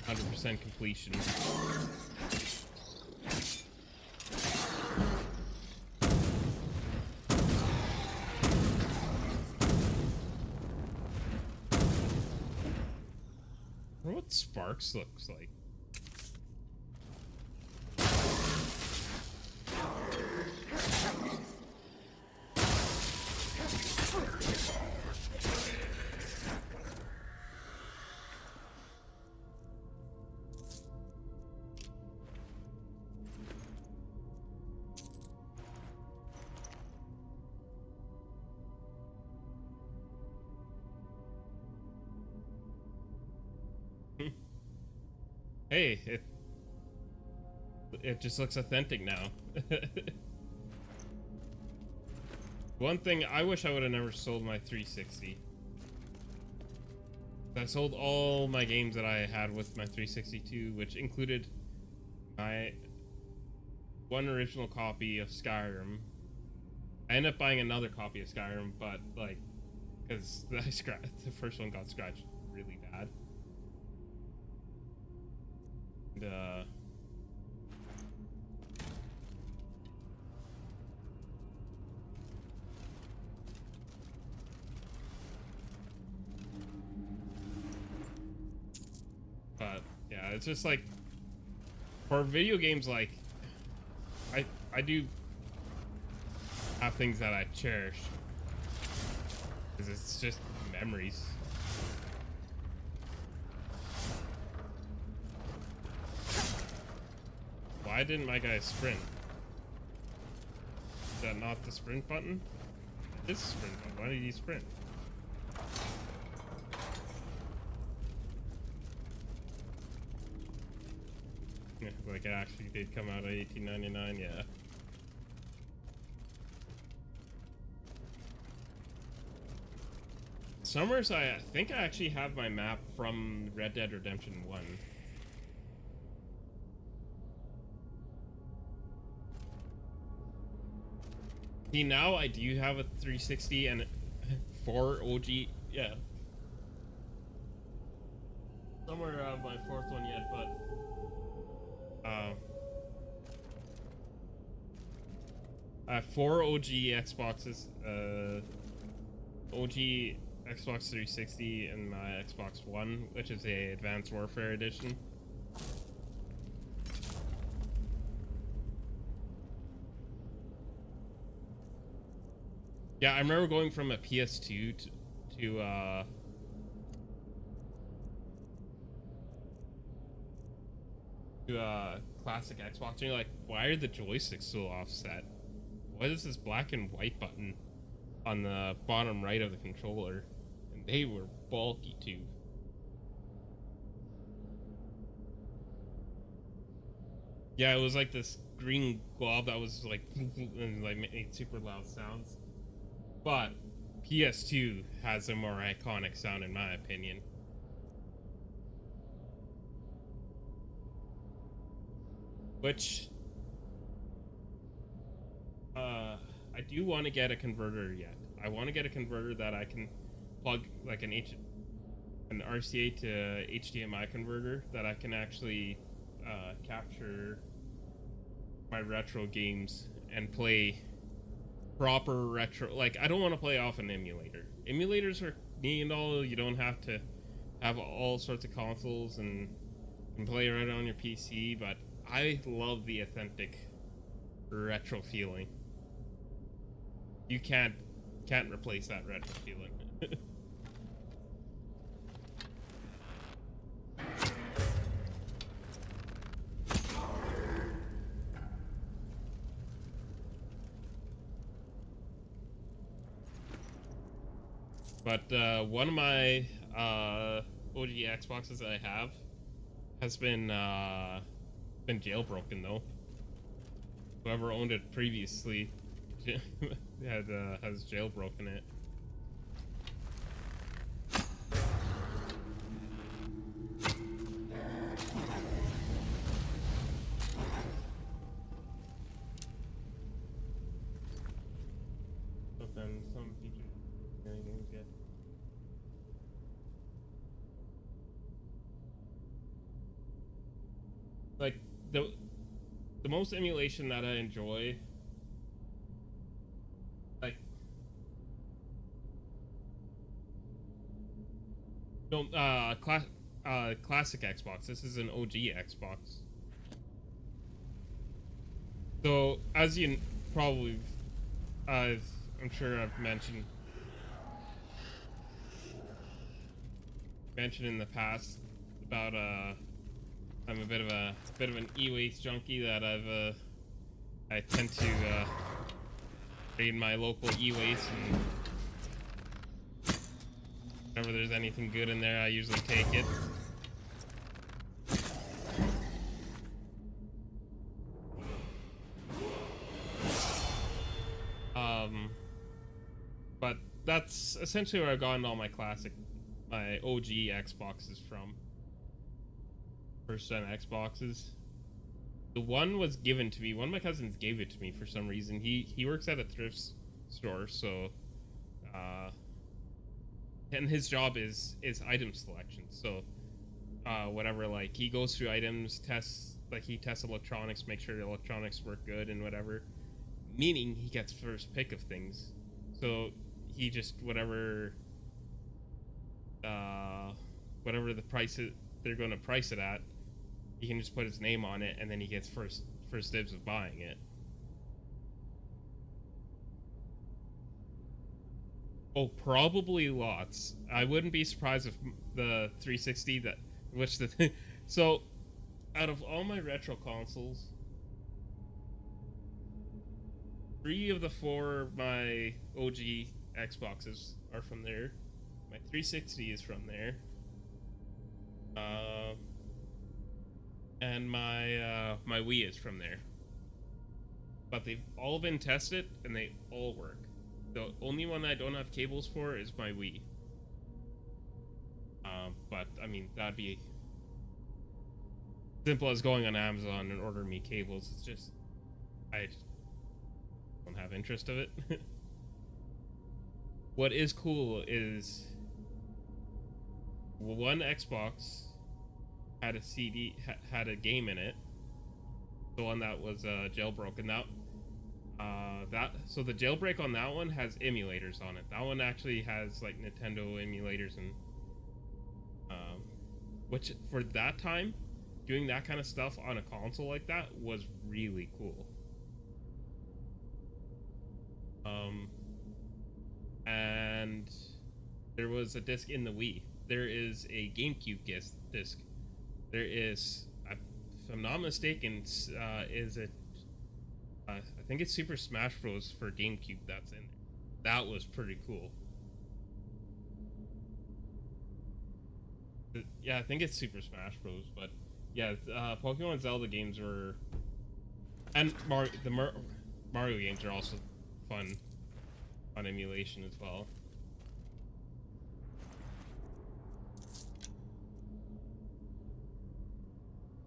S1: 100% completion. I wonder what Sparks looks like. Hey, it just looks authentic now. One thing, I wish I would have never sold my 360. I sold all my games that I had with my 362, which included my one original copy of Skyrim. I ended up buying another copy of Skyrim, but like, because the first one got scratched really bad. But yeah, it's just like for video games, like I do have things that I cherish because it's just memories. Why didn't my guy sprint? Is that not the sprint button? It is the sprint button. Why did he sprint? Yeah. Like it actually did come out of 1899, yeah. Summers, I think I actually have my map from Red Dead Redemption 1. See, now I do have a 360 and 4 OG, yeah. Somewhere around my 4th one yet, but I have 4 OG Xboxes, OG Xbox 360 and my Xbox One, which is a Advanced Warfare Edition. Yeah, I remember going from a PS2 to classic Xbox, and you're like, why are the joysticks so offset? What is this black and white button on the bottom right of the controller? And they were bulky too. Yeah, it was like this green glob that was like and like made super loud sounds. But PS2 has a more iconic sound in my opinion. Which I do want to get a converter yet. I want to get a converter that I can plug like an RCA to HDMI converter that I can actually capture my retro games and play proper retro. Like, I don't want to play off an emulator. Emulators are neat and all. You don't have to have all sorts of consoles and play right on your PC, but I love the authentic retro feeling. You can't replace that retro feeling. But one of my OG Xboxes that I have has been jailbroken though. Whoever owned it previously has jailbroken it. But then some features games get. Like the most emulation that I enjoy, like, no, classic Xbox. This is an OG Xbox. So as you probably, I'm sure I've mentioned in the past about I'm a bit of an e-waste junkie that I tend to raid my local e-waste, and whenever there's anything good in there I usually take it. But that's essentially where I've gotten all my OG Xboxes from. First gen Xboxes. The one was given to me. One of my cousins gave it to me for some reason. He works at a thrift store, so and his job is item selection. So whatever, like, he goes through items, he tests electronics, make sure the electronics work good and whatever. Meaning he gets first pick of things. So he just whatever the price they're going to price it at, he can just put his name on it, and then he gets first dibs of buying it. Oh, probably lots. I wouldn't be surprised if the 360 so out of all my retro consoles, 3 of the 4 my OG Xboxes are from there. My 360 is from there. and my Wii is from there. But they've all been tested and they all work. The only one I don't have cables for is my Wii. But I mean, that'd be simple as going on Amazon and ordering me cables. It's just I don't have interest of it. What is cool is one Xbox had a CD, had a game in it. The one that was jailbroken. So the jailbreak on that one has emulators on it. That one actually has like Nintendo emulators and which for that time, doing that kind of stuff on a console like that was really cool. And there was a disc in the Wii. There is a GameCube disc. There is, if I'm not mistaken, is it? I think it's Super Smash Bros. For GameCube that's in there. That was pretty cool. Yeah, I think it's Super Smash Bros. But yeah, Pokemon Zelda games were, and Mario games are also fun on emulation as well.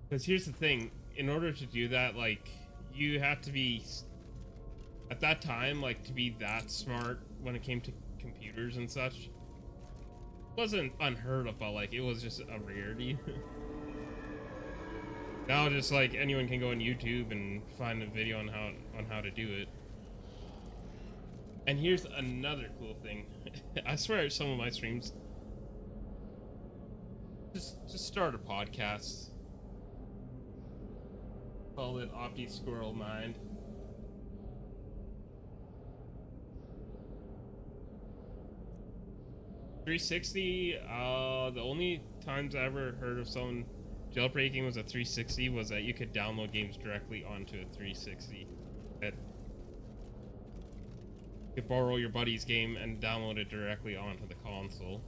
S1: Because here's the thing, in order to do that, like, you have to be, at that time, like, to be that smart when it came to computers and such. It wasn't unheard of, but, like, it was just a rarity. Now, just, like, anyone can go on YouTube and find a video on how to do it. And here's another cool thing. I swear some of my streams, just start a podcast. Call it Opti Mind. .360, the only times I ever heard of someone jailbreaking was a 360 was that you could download games directly onto a 360. That you could borrow your buddy's game and download it directly onto the console.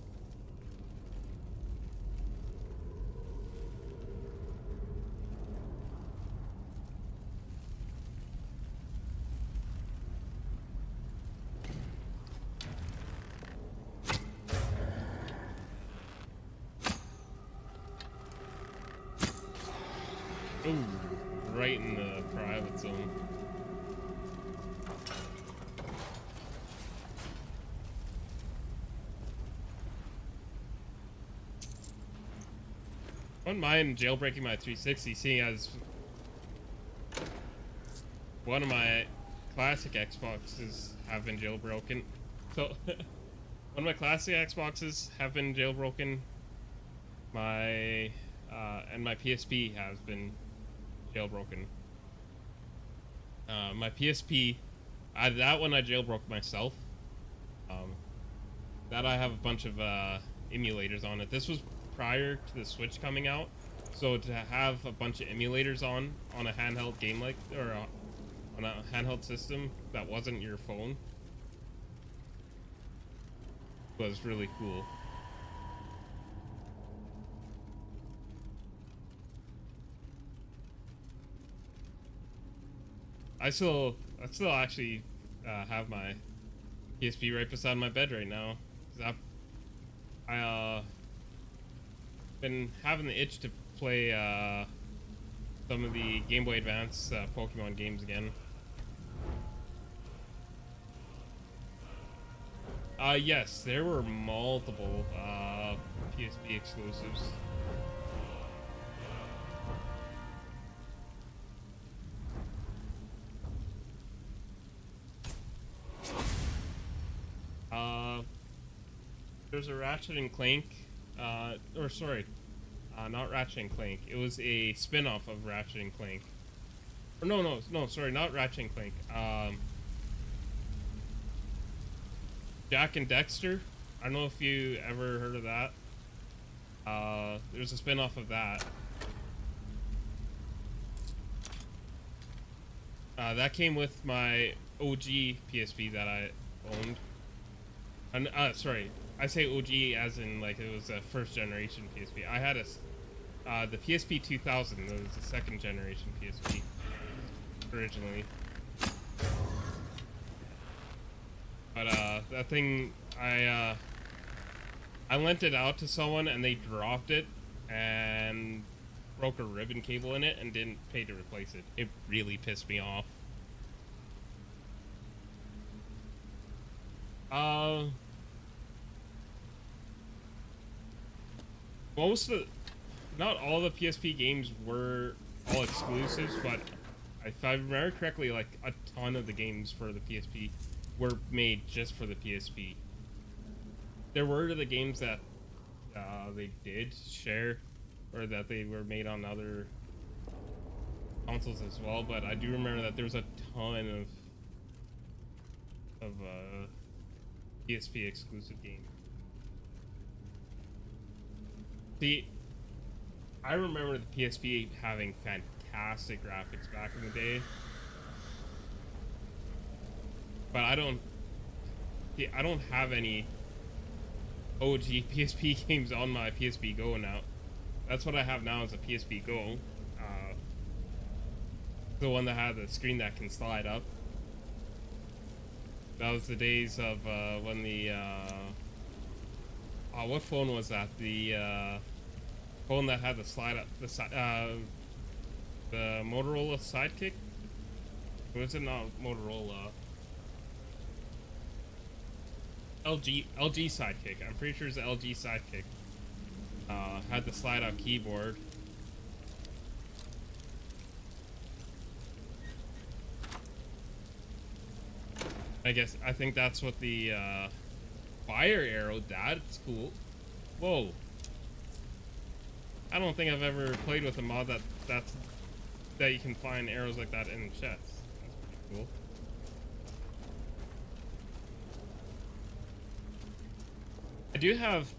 S1: Ooh, right in the private zone. I wouldn't mind jailbreaking my 360, seeing as one of my classic Xboxes have been jailbroken. So, one of my classic Xboxes have been jailbroken. And my PSP has been jailbroken. My PSP, that one I jailbroke myself. That I have a bunch of emulators on it. This was prior to the Switch coming out, so to have a bunch of emulators on a handheld game on a handheld system that wasn't your phone was really cool. I still actually have my PSP right beside my bed right now. I been having the itch to play some of the Game Boy Advance Pokemon games again. Yes, there were multiple PSP exclusives. There's a Ratchet and Clank, not Ratchet and Clank. It was a spin-off of Ratchet and Clank. Or no, sorry, not Ratchet and Clank. Jak and Daxter. I don't know if you ever heard of that. There's a spin-off of that. That came with my OG PSP that I owned. And sorry, I say OG as in like it was a first generation PSP. I had the PSP 2000. That was the second generation PSP originally. But that thing, I lent it out to someone and they dropped it and broke a ribbon cable in it and didn't pay to replace it. It really pissed me off. Not all the PSP games were all exclusives, but if I remember correctly, like a ton of the games for the PSP were made just for the PSP. There were the games that they did share, or that they were made on other consoles as well, but I do remember that there was a ton of PSP exclusive games. See, I remember the PSP having fantastic graphics back in the day, but I don't have any OG PSP games on my PSP Go now. That's what I have now, is a PSP Go, the one that had the screen that can slide up. That was the days of when the what phone was that? The phone that had the slide up, the Motorola Sidekick? Was it not Motorola? LG Sidekick. I'm pretty sure it's the LG Sidekick. Had the slide out keyboard. I think that's what the fire arrow. That's cool. Whoa. I don't think I've ever played with a mod that you can find arrows like that in chests. That's pretty cool. I do have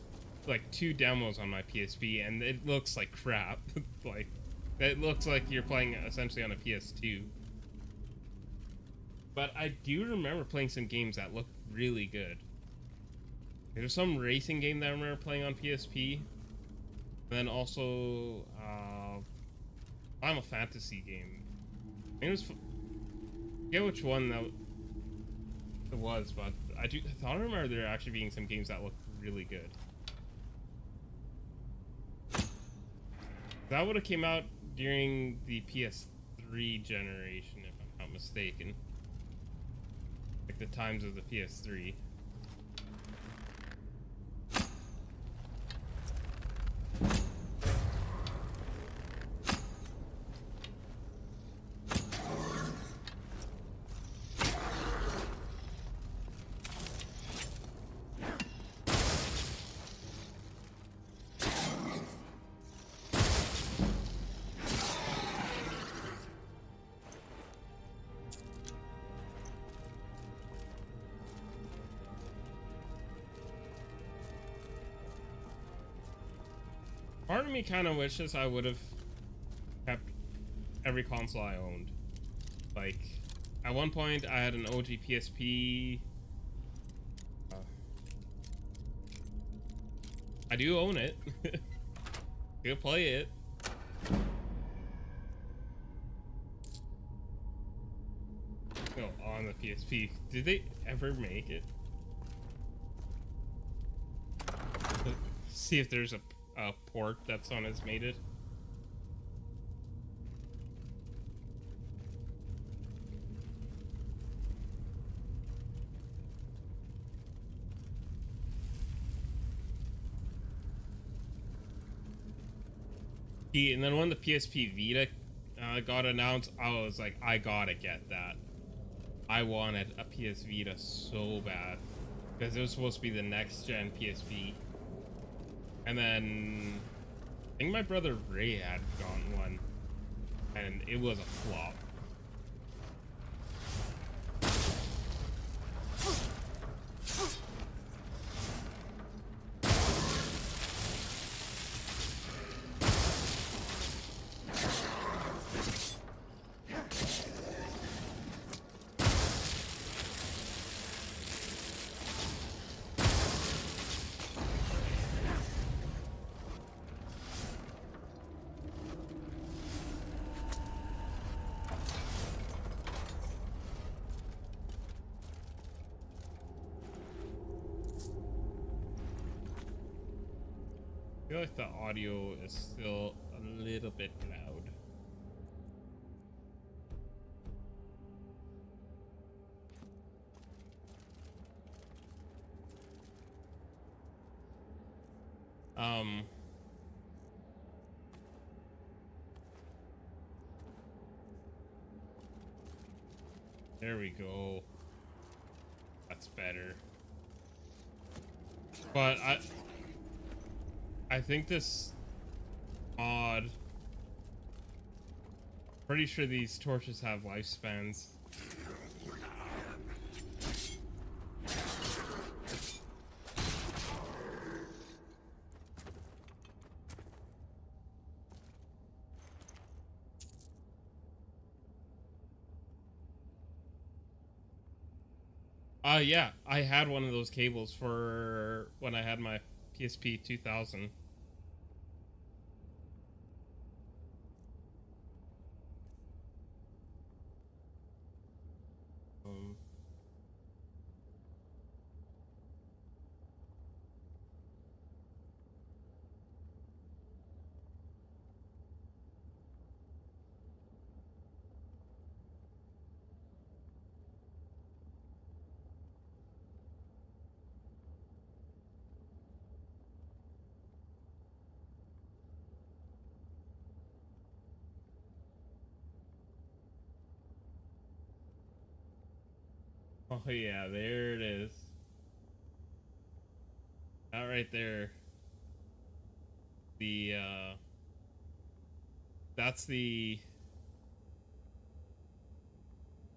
S1: like 2 demos on my PSP, and it looks like crap. Like, it looks like you're playing essentially on a PS2. But I do remember playing some games that looked really good. There's some racing game that I remember playing on PSP. And then also, Final Fantasy game. I think it was, I forget which one that it was, but I thought I remember there actually being some games that looked really good. That would have came out during the PS3 generation, if I'm not mistaken. Like the times of the PS3. Part of me kind of wishes I would have kept every console I owned. Like, at one point I had an OG PSP. I do own it. You'll play it. No, on the PSP. Did they ever make it? See if there's a port that someone has made it. And then when the PSP Vita got announced, I was like, I gotta get that. I wanted a PS Vita so bad, because it was supposed to be the next gen PSP. And then I think my brother Ray had gotten one, and it was a flop. feel like the audio is still a little bit loud. There we go. That's better. But I think this mod, pretty sure these torches have lifespans. Yeah, I had one of those cables for when I had my PSP 2000. Oh yeah, there it is. That right there. The that's the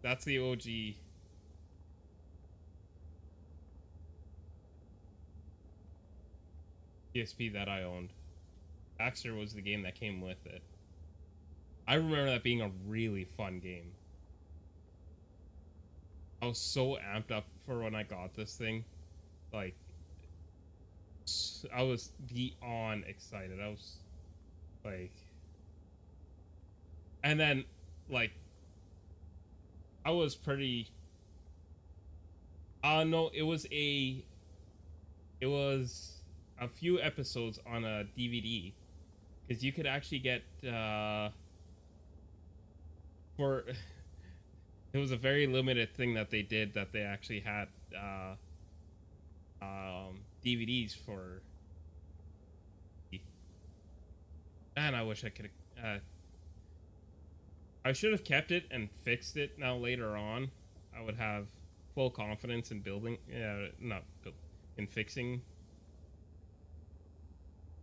S1: OG. PSP that I owned. Baxter was the game that came with it. I remember that being a really fun game. I was so amped up for when I got this thing. Like, I was beyond excited. I was like, and then like, I was pretty. No, it was a few episodes on a DVD, because you could actually get for. It was a very limited thing that they did, that they actually had DVDs for. Man, I wish I could. I should have kept it and fixed it. Now later on, I would have full confidence in building. Not build, in fixing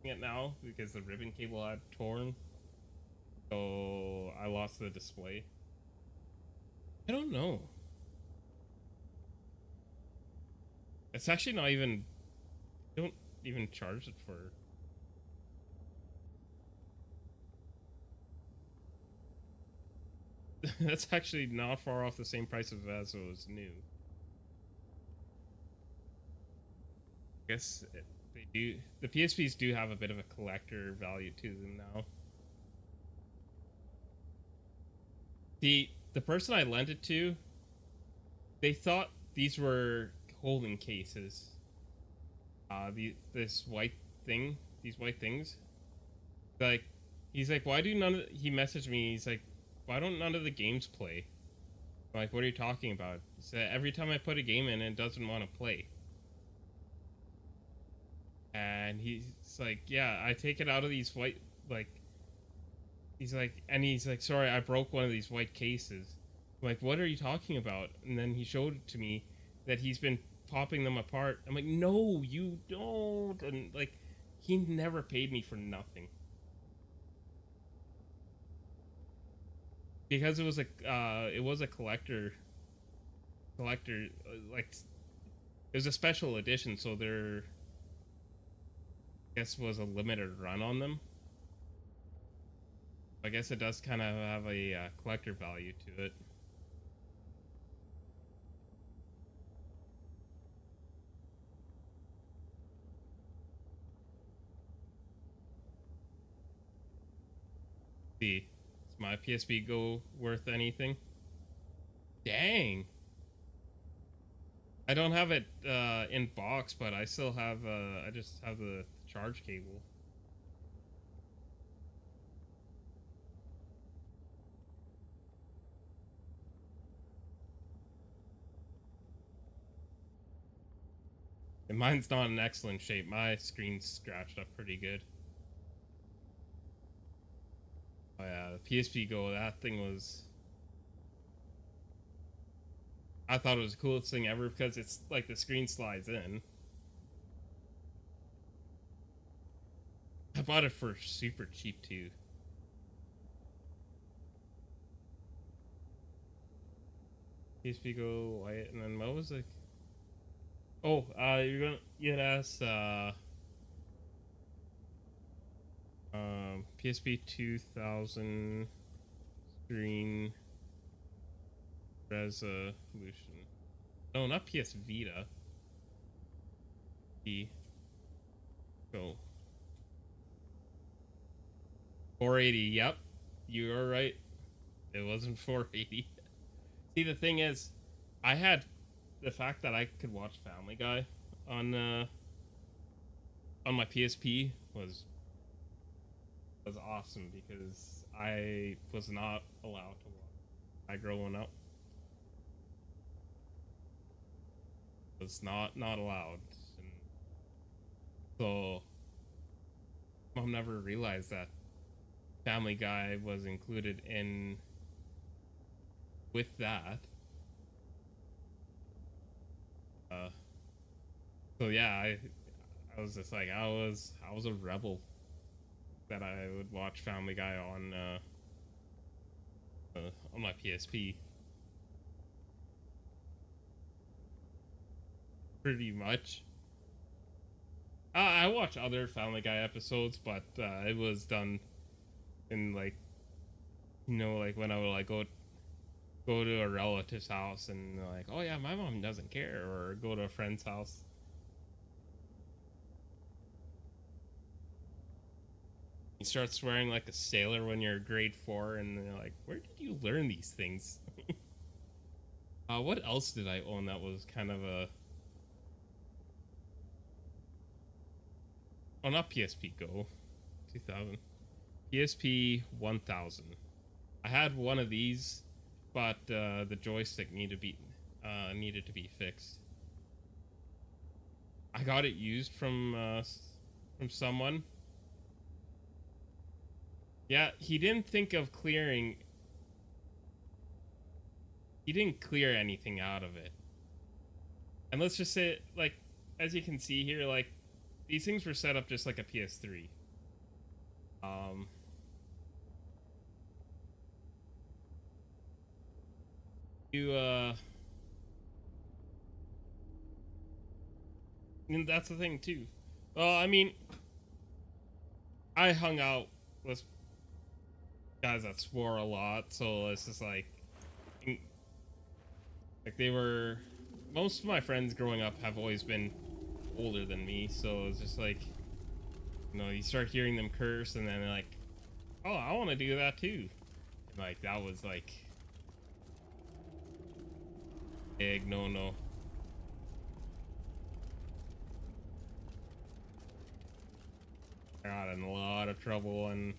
S1: it now, because the ribbon cable had torn, so I lost the display. I don't know. It's actually not even. Don't even charge it for. That's actually not far off the same price as it was new. I guess they do. The PSPs do have a bit of a collector value to them now. The person I lent it to, they thought these were holding cases. This white thing, these white things. Like, he's like, why do none of, he messaged me, he's like, why don't none of the games play? I'm like, what are you talking about? He said, every time I put a game in, it doesn't want to play. And he's like, yeah, I take it out of these white, like, he's like, sorry, I broke one of these white cases. I'm like, what are you talking about? And then he showed it to me that he's been popping them apart. I'm like, no, you don't. And like, he never paid me for nothing. Because it was a collector, like, it was a special edition, so there, I guess, was a limited run on them. I guess it does kind of have a collector value to it. See, is my PSP Go worth anything? Dang. I don't have it in box, but I still have I just have the charge cable. And mine's not in excellent shape. My screen's scratched up pretty good. Oh yeah, the PSP Go, that thing was... I thought it was the coolest thing ever because it's like the screen slides in. I bought it for super cheap too. PSP Go white, and then what was it? Oh, you had asked PSP 2000 screen resolution. No, not PS Vita. Go. 480. Yep, you are right. It wasn't 480. See, the thing is, I had the fact that I could watch Family Guy on my PSP was awesome because I was not allowed to watch. I growing up was not allowed, and so Mom never realized that Family Guy was included in with that. So yeah, I was just like I was a rebel that I would watch Family Guy on my PSP. Pretty much. I watch other Family Guy episodes, but it was done in like, you know, like when I would like go to a relative's house and they're like, oh yeah, my mom doesn't care, or go to a friend's house. You start swearing like a sailor when you're grade 4, and they're like, where did you learn these things? What else did I own that was kind of a... Oh, not PSP Go. 2000. PSP 1000. I had one of these, but the joystick needed to be fixed. I got it used from someone. Yeah, he didn't think of clearing. He didn't clear anything out of it. And let's just say, like, as you can see here, like, these things were set up just like a PS3. And that's the thing too. Well, I mean, I hung out with guys that swore a lot, so it's just like they were... Most of my friends growing up have always been older than me, so it's just like, you know, you start hearing them curse, and then they're like, oh, I want to do that too. And like, that was like big no. I got in a lot of trouble when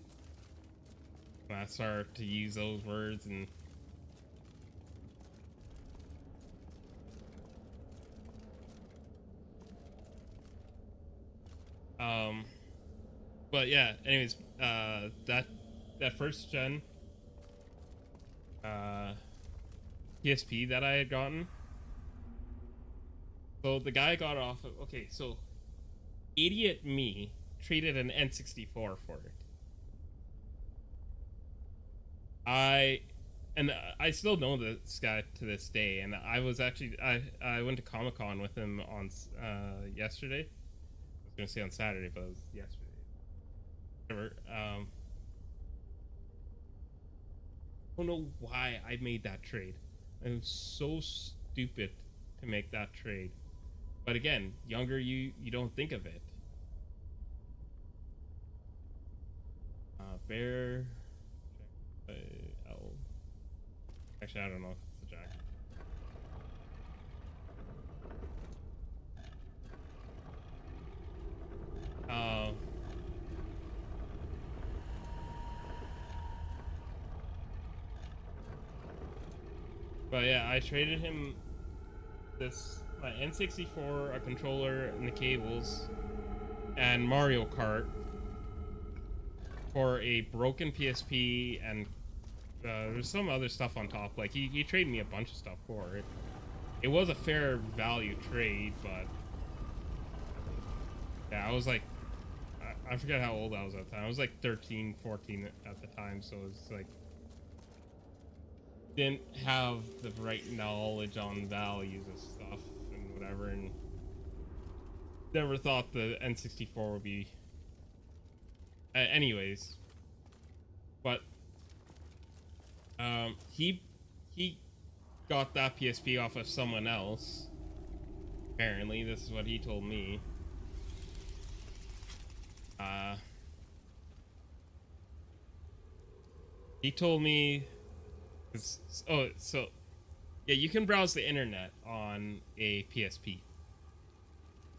S1: I started to use those words, and but yeah, anyways, that first gen PSP that I had gotten, so the guy got off of, okay, so idiot me traded an N64 for it. I still know this guy to this day, and I was actually I went to Comic-Con with him on yesterday. I was gonna say on Saturday, but it was yesterday. Whatever. I don't know why I made that trade. I'm so stupid to make that trade. But again, younger you don't think of it. Bear. L. Actually, I don't know if it's the jack. But yeah, I traded him this my N64, a controller, and the cables, and Mario Kart for a broken PSP, and there's some other stuff on top. Like, he traded me a bunch of stuff for it. It was a fair value trade, but yeah, I was like, I forget how old I was at the time. I was like 13, 14 at the time, so it's like, didn't have the right knowledge on values of stuff and whatever, and never thought the N64 would be anyways. But he got that PSP off of someone else, apparently. This is what he told me. He told me, oh, so yeah, you can browse the internet on a PSP,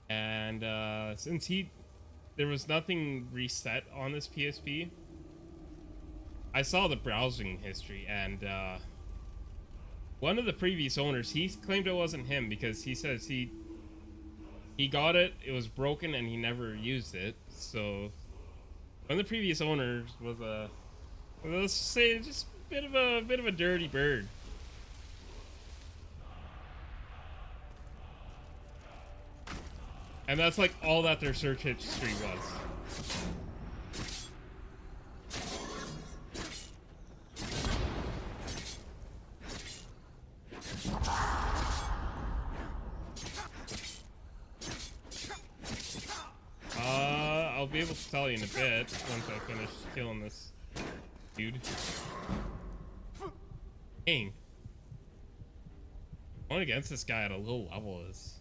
S1: and since there was nothing reset on this PSP, I saw the browsing history, and one of the previous owners, he claimed it wasn't him because he says he got it, it was broken, and he never used it. So one of the previous owners was let's say, just a bit of a dirty bird. And that's like all that their search history was. I'll be able to tell you in a bit once I finish killing this dude. Dang. Going against this guy at a low level is...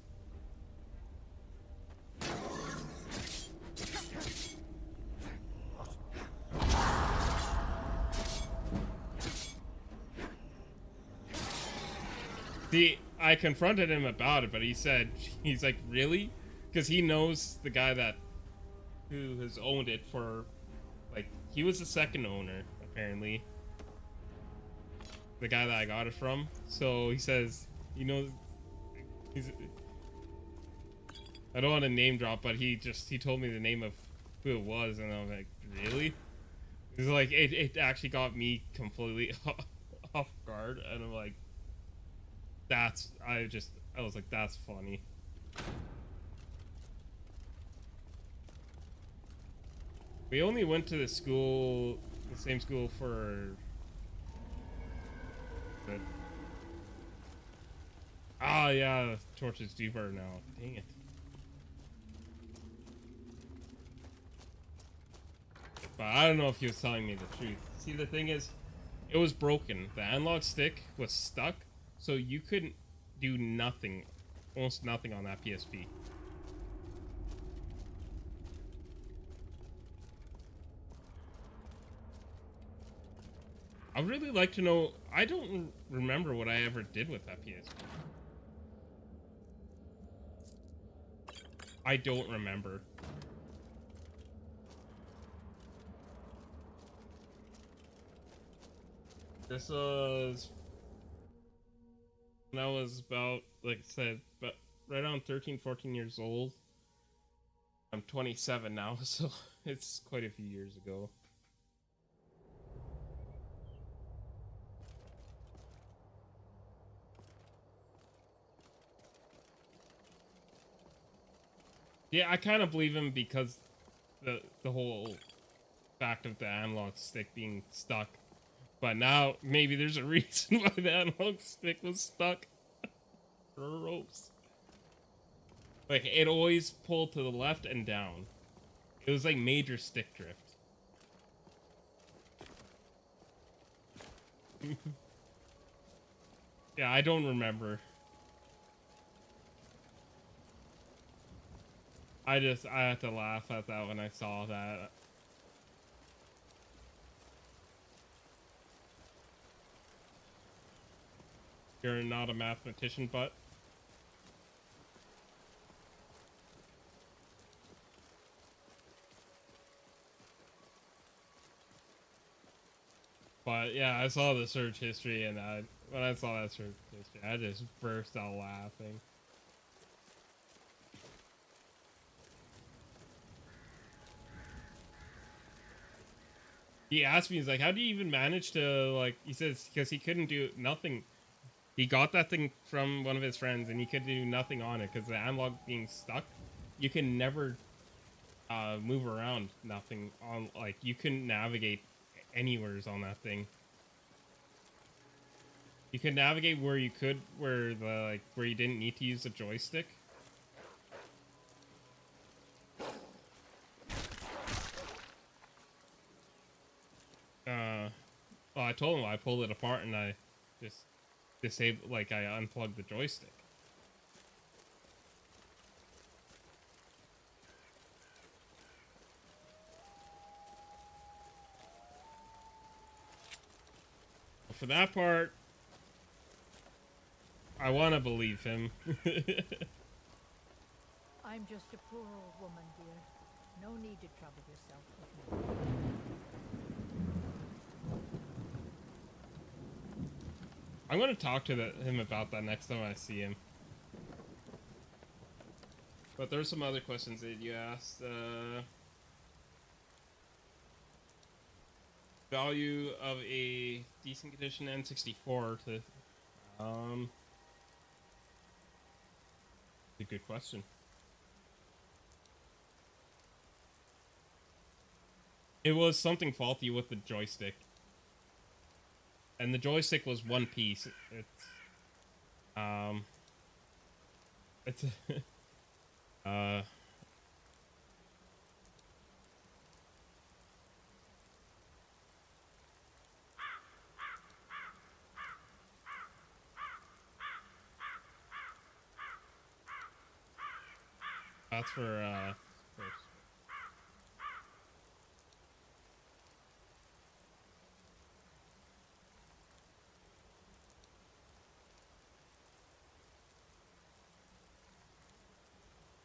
S1: See, I confronted him about it, but he said, he's like, really? Because he knows the guy who has owned it for, like, he was the second owner, apparently. The guy that I got it from. So he says, he knows, I don't want to name drop, but he told me the name of who it was, and I was like, really? He's like, it actually got me completely off guard, and I'm like, I was like, that's funny. We only went to the same school for... Oh yeah, torches deeper now. Dang it. But I don't know if he was telling me the truth. See, the thing is, it was broken. The analog stick was stuck, so you couldn't do nothing, almost nothing on that PSP. I'd really like to know, I don't remember what I ever did with that PSP. I don't remember. This was when I was about, like I said, but right around 13, 14 years old. I'm 27 now, so it's quite a few years ago. Yeah, I kind of believe him because the whole fact of the analog stick being stuck. But now maybe there's a reason why the analog stick was stuck. Ropes. Like, it always pulled to the left and down. It was like major stick drift. Yeah, I don't remember. I had to laugh at that when I saw that. You're not a mathematician, but... But yeah, I saw the search history, and when I saw that search history, I just burst out laughing. He asked me, he's like, how do you even manage to, like, he says, because he couldn't do nothing. He got that thing from one of his friends, and he could do nothing on it, because the analog being stuck, you can never move around nothing on, like, you couldn't navigate anywheres on that thing. You could navigate where you could, where the, like, where you didn't need to use the joystick. Well, I told him I pulled it apart and I just disabled, like, I unplugged the joystick. For that part, I want to believe him.
S3: I'm just a poor old woman, dear. No need to trouble yourself with me.
S1: I'm going to talk to him about that next time I see him. But there's some other questions that you asked. Value of a decent condition N64 to... a good question. It was something faulty with the joystick. And the joystick was one piece. It's that's for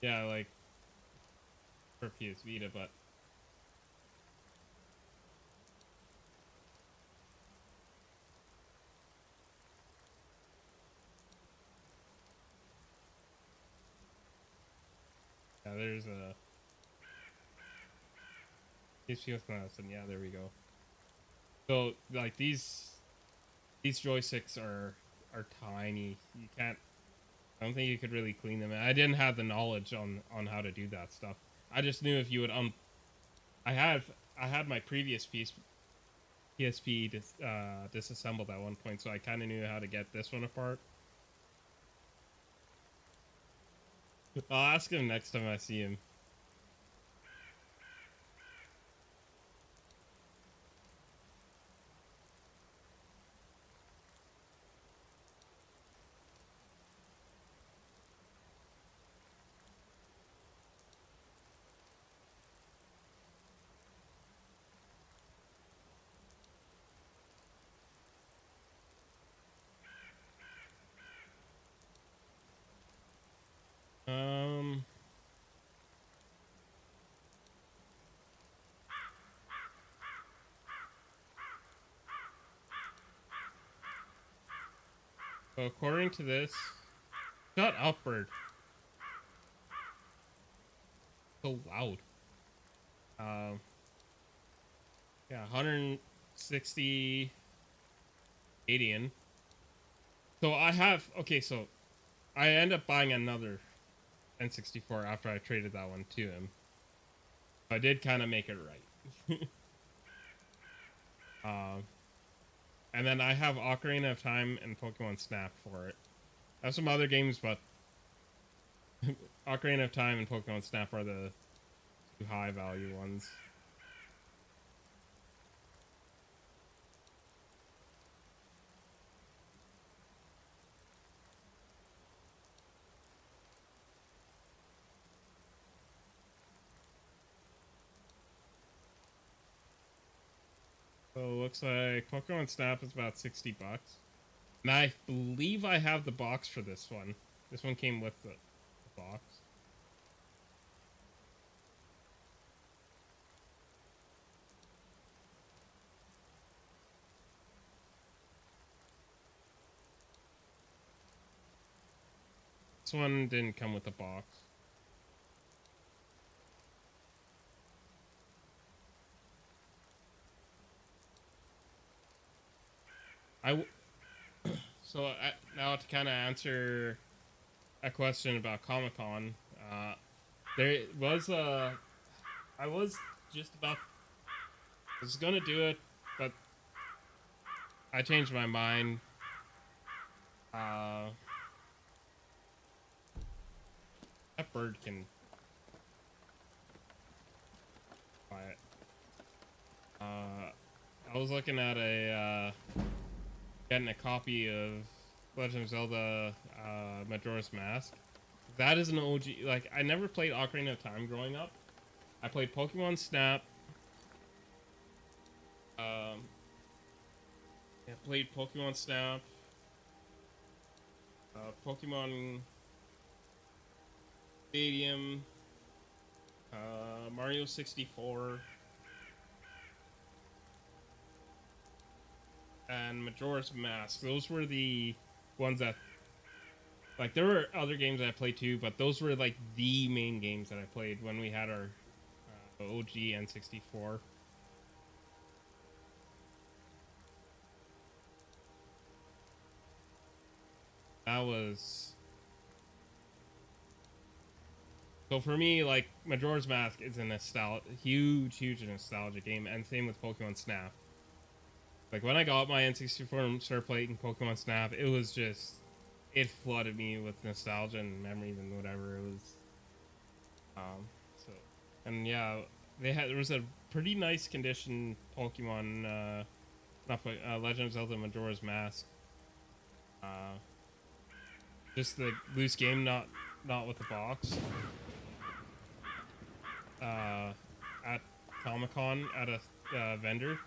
S1: yeah, like for PS Vita, but yeah, there's a PS and yeah, there we go. So like these joysticks are tiny. You can't. I don't think you could really clean them. I didn't have the knowledge on how to do that stuff. I just knew if you would I had my previous PSP disassembled at one point, so I kind of knew how to get this one apart. I'll ask him next time I see him. So according to this, shut up, bird. So loud. Yeah, 160 Canadian. So I have, okay, so I end up buying another N64 after I traded that one to him. I did kind of make it right. And then I have Ocarina of Time and Pokemon Snap for it. I have some other games, but Ocarina of Time and Pokemon Snap are the two high value ones. So it looks like Pokemon Snap is about $60. And I believe I have the box for this one. This one came with the box. This one didn't come with the box. So now to kind of answer a question about Comic-Con, there was I was just about, I was gonna do it, but I changed my mind. That bird can quiet. I was looking at getting a copy of Legend of Zelda Majora's Mask. That is an OG. Like, I never played Ocarina of Time growing up. I played Pokemon Snap. I played Pokemon Snap. Pokemon Stadium. Mario 64. And Majora's Mask. Those were the ones that, like, there were other games that I played too, but those were like the main games that I played when we had our OG N64. That was, so for me, like, Majora's Mask is a huge nostalgia game, and same with Pokemon Snap. Like, when I got my N64 and started playing Pokemon Snap, it was just, it flooded me with nostalgia and memories and whatever. It was, so, and yeah, there was a pretty nice condition Pokemon, Legend of Zelda Majora's Mask. Just the loose game, not with the box. At Comic-Con, at a vendor.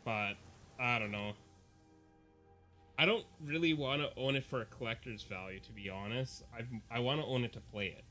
S1: But I don't know. I don't really want to own it for a collector's value, to be honest. I want to own it to play it.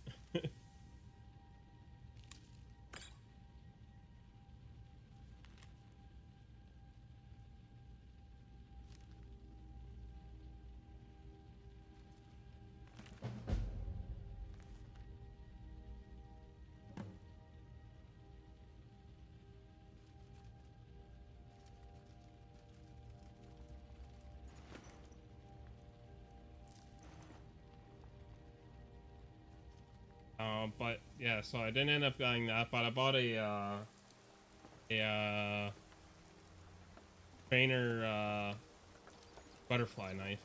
S1: But yeah, so I didn't end up getting that, but I bought a trainer butterfly knife.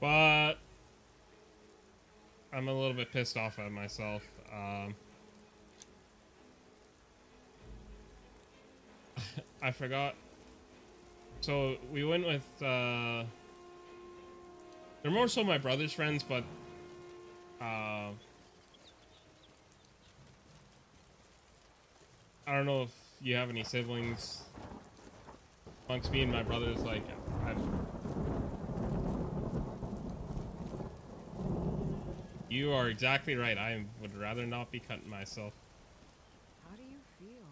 S1: But I'm a little bit pissed off at myself. I forgot. So we went with, they're more so my brother's friends, but, I don't know if you have any siblings amongst me and my brothers. Like, you are exactly right. I would rather not be cutting myself.
S7: How do you feel?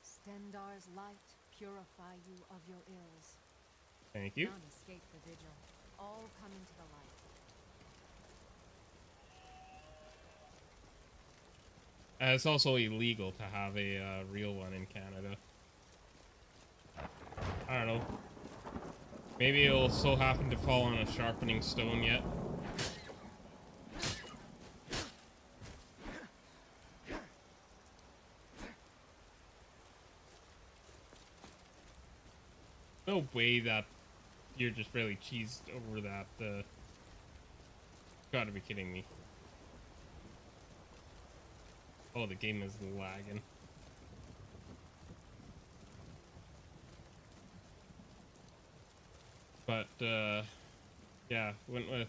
S7: Stendar's light purify you of your ills.
S1: Thank you.
S7: None escape the vigil. All come into the light.
S1: It's also illegal to have a real one in Canada. I don't know. Maybe it'll so happen to fall on a sharpening stone yet. No way that you're just really cheesed over that. Gotta be kidding me. Oh, the game is lagging. But, yeah, went with...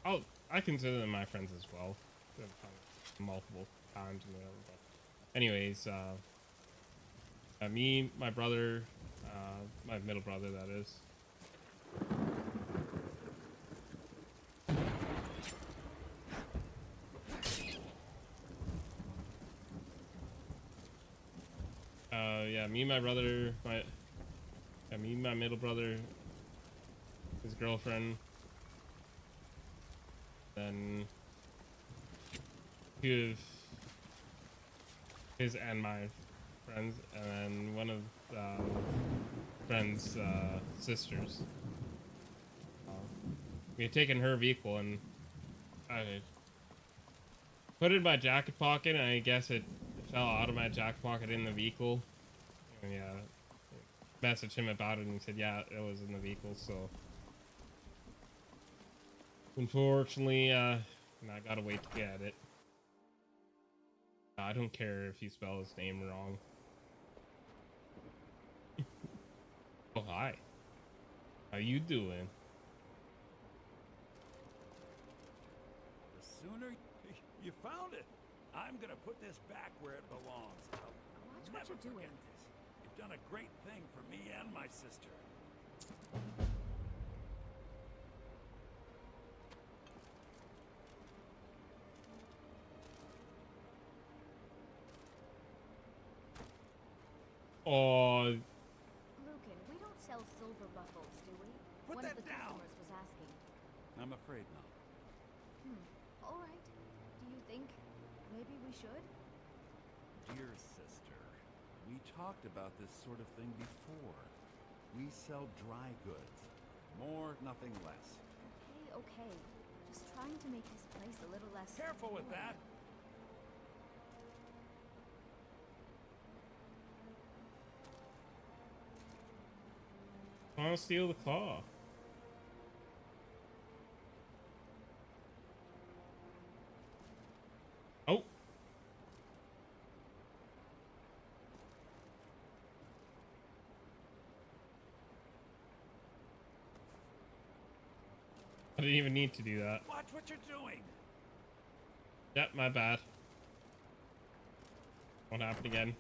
S1: I consider them my friends as well. Multiple times and whatever, but... Anyways, me, my brother, my middle brother, that is. Yeah, me and my brother, me and my middle brother, his girlfriend, then two of his and my friends, and then one of friend's sisters. We had taken her vehicle, and I put it in my jacket pocket, and I guess it fell out of my jacket pocket in the vehicle. And yeah, messaged him about it, and he said, yeah, it was in the vehicle, so. Unfortunately, I gotta wait to get it. I don't care if you spell his name wrong. Oh, hi. How you doing?
S9: The sooner you found it. I'm gonna put this back where it belongs. I'll
S7: Watch what
S9: never
S7: you're doing.
S9: forget this. You've done a great thing for me and my sister.
S1: Oh,
S3: Lucan, we don't sell silver buckles, do we?
S9: Put
S3: One
S9: that
S3: of the
S9: down.
S3: customers was asking.
S9: I'm afraid not.
S3: All right. Do you think maybe we should?
S9: Dear sister, we talked about this sort of thing before. We sell dry goods. More, nothing less.
S3: Okay. Just trying to make this place a little less...
S9: Careful with that!
S1: I want to steal the claw. Oh. I didn't even need to do that.
S9: Watch what you're doing!
S1: Yep, my bad. Won't happen again.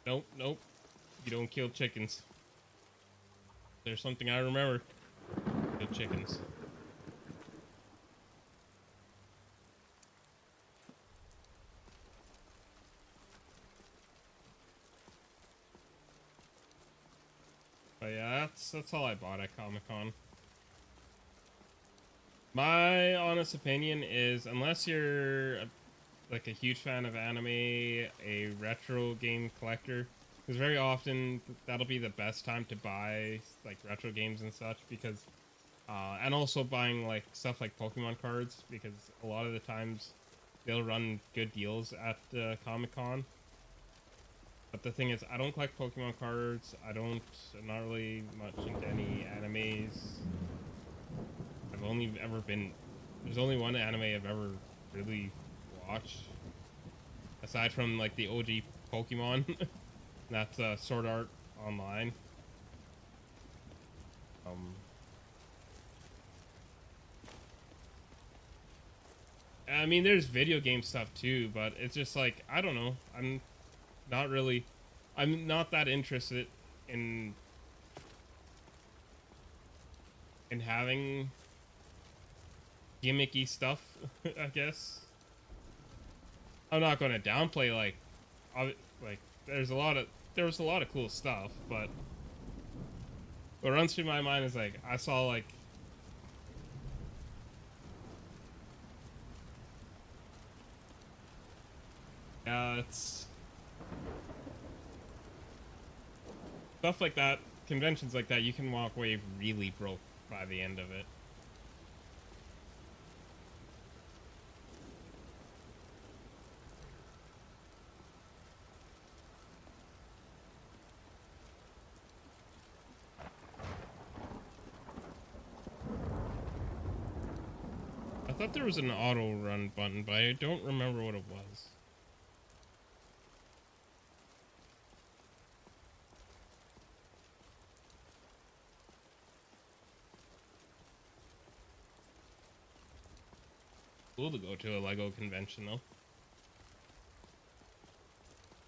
S1: Nope, nope. You don't kill chickens. There's something I remember. Kill chickens. But yeah, that's all I bought at Comic-Con. My honest opinion is, unless you're like a huge fan of anime, a retro game collector, because very often that'll be the best time to buy like retro games and such, because and also buying like stuff like Pokemon cards, because a lot of the times they'll run good deals at Comic-Con. But the thing is, I don't collect Pokemon cards. I'm not really much into any animes. There's only one anime I've ever really watched, aside from like the OG Pokemon. That's Sword Art Online. I mean, there's video game stuff too, but it's just like, I don't know. I'm not that interested in having gimmicky stuff, I guess. I'm not going to downplay like there was a lot of cool stuff, but what runs through my mind is like, I saw like it's stuff like that, conventions like that, you can walk away really broke by the end of it. I thought there was an auto run button, but I don't remember what it was. Cool to go to a Lego convention though.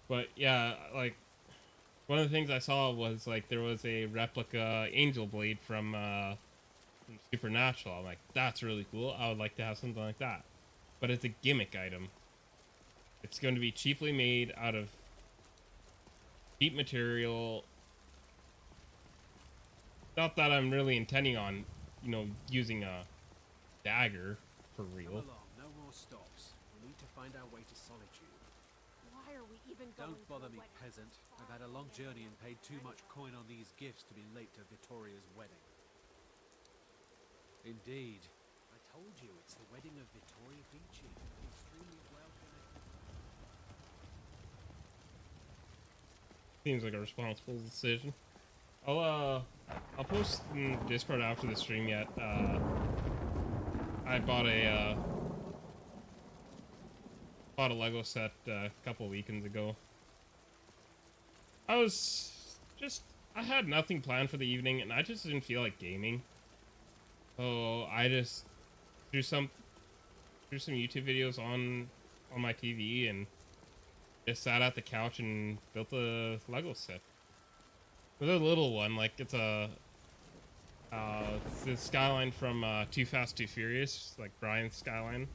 S1: But yeah, like one of the things I saw was like there was a replica Angel Blade from Supernatural. I'm like, that's really cool. I would like to have something like that. But it's a gimmick item. It's going to be cheaply made out of cheap material. Not that I'm really intending on, you know, using a dagger for real.
S10: Come along, no more stops. We need to find our way to Solitude.
S7: Why are we even going
S10: Don't bother
S7: to
S10: me,
S7: a wedding?
S10: peasant. I've had a long journey and paid too much coin on these gifts to be late to Vittoria's wedding. Indeed. I told you, it's the wedding of Vittoria Vici. An extremely well-connected...
S1: Seems like a responsible decision. I'll post in Discord after the stream yet. I bought a Lego set a couple weekends ago. I had nothing planned for the evening and I just didn't feel like gaming. So I just threw some YouTube videos on my TV and just sat at the couch and built a Lego set. It was a little one, like it's the skyline from Too Fast, Too Furious, like Brian's skyline.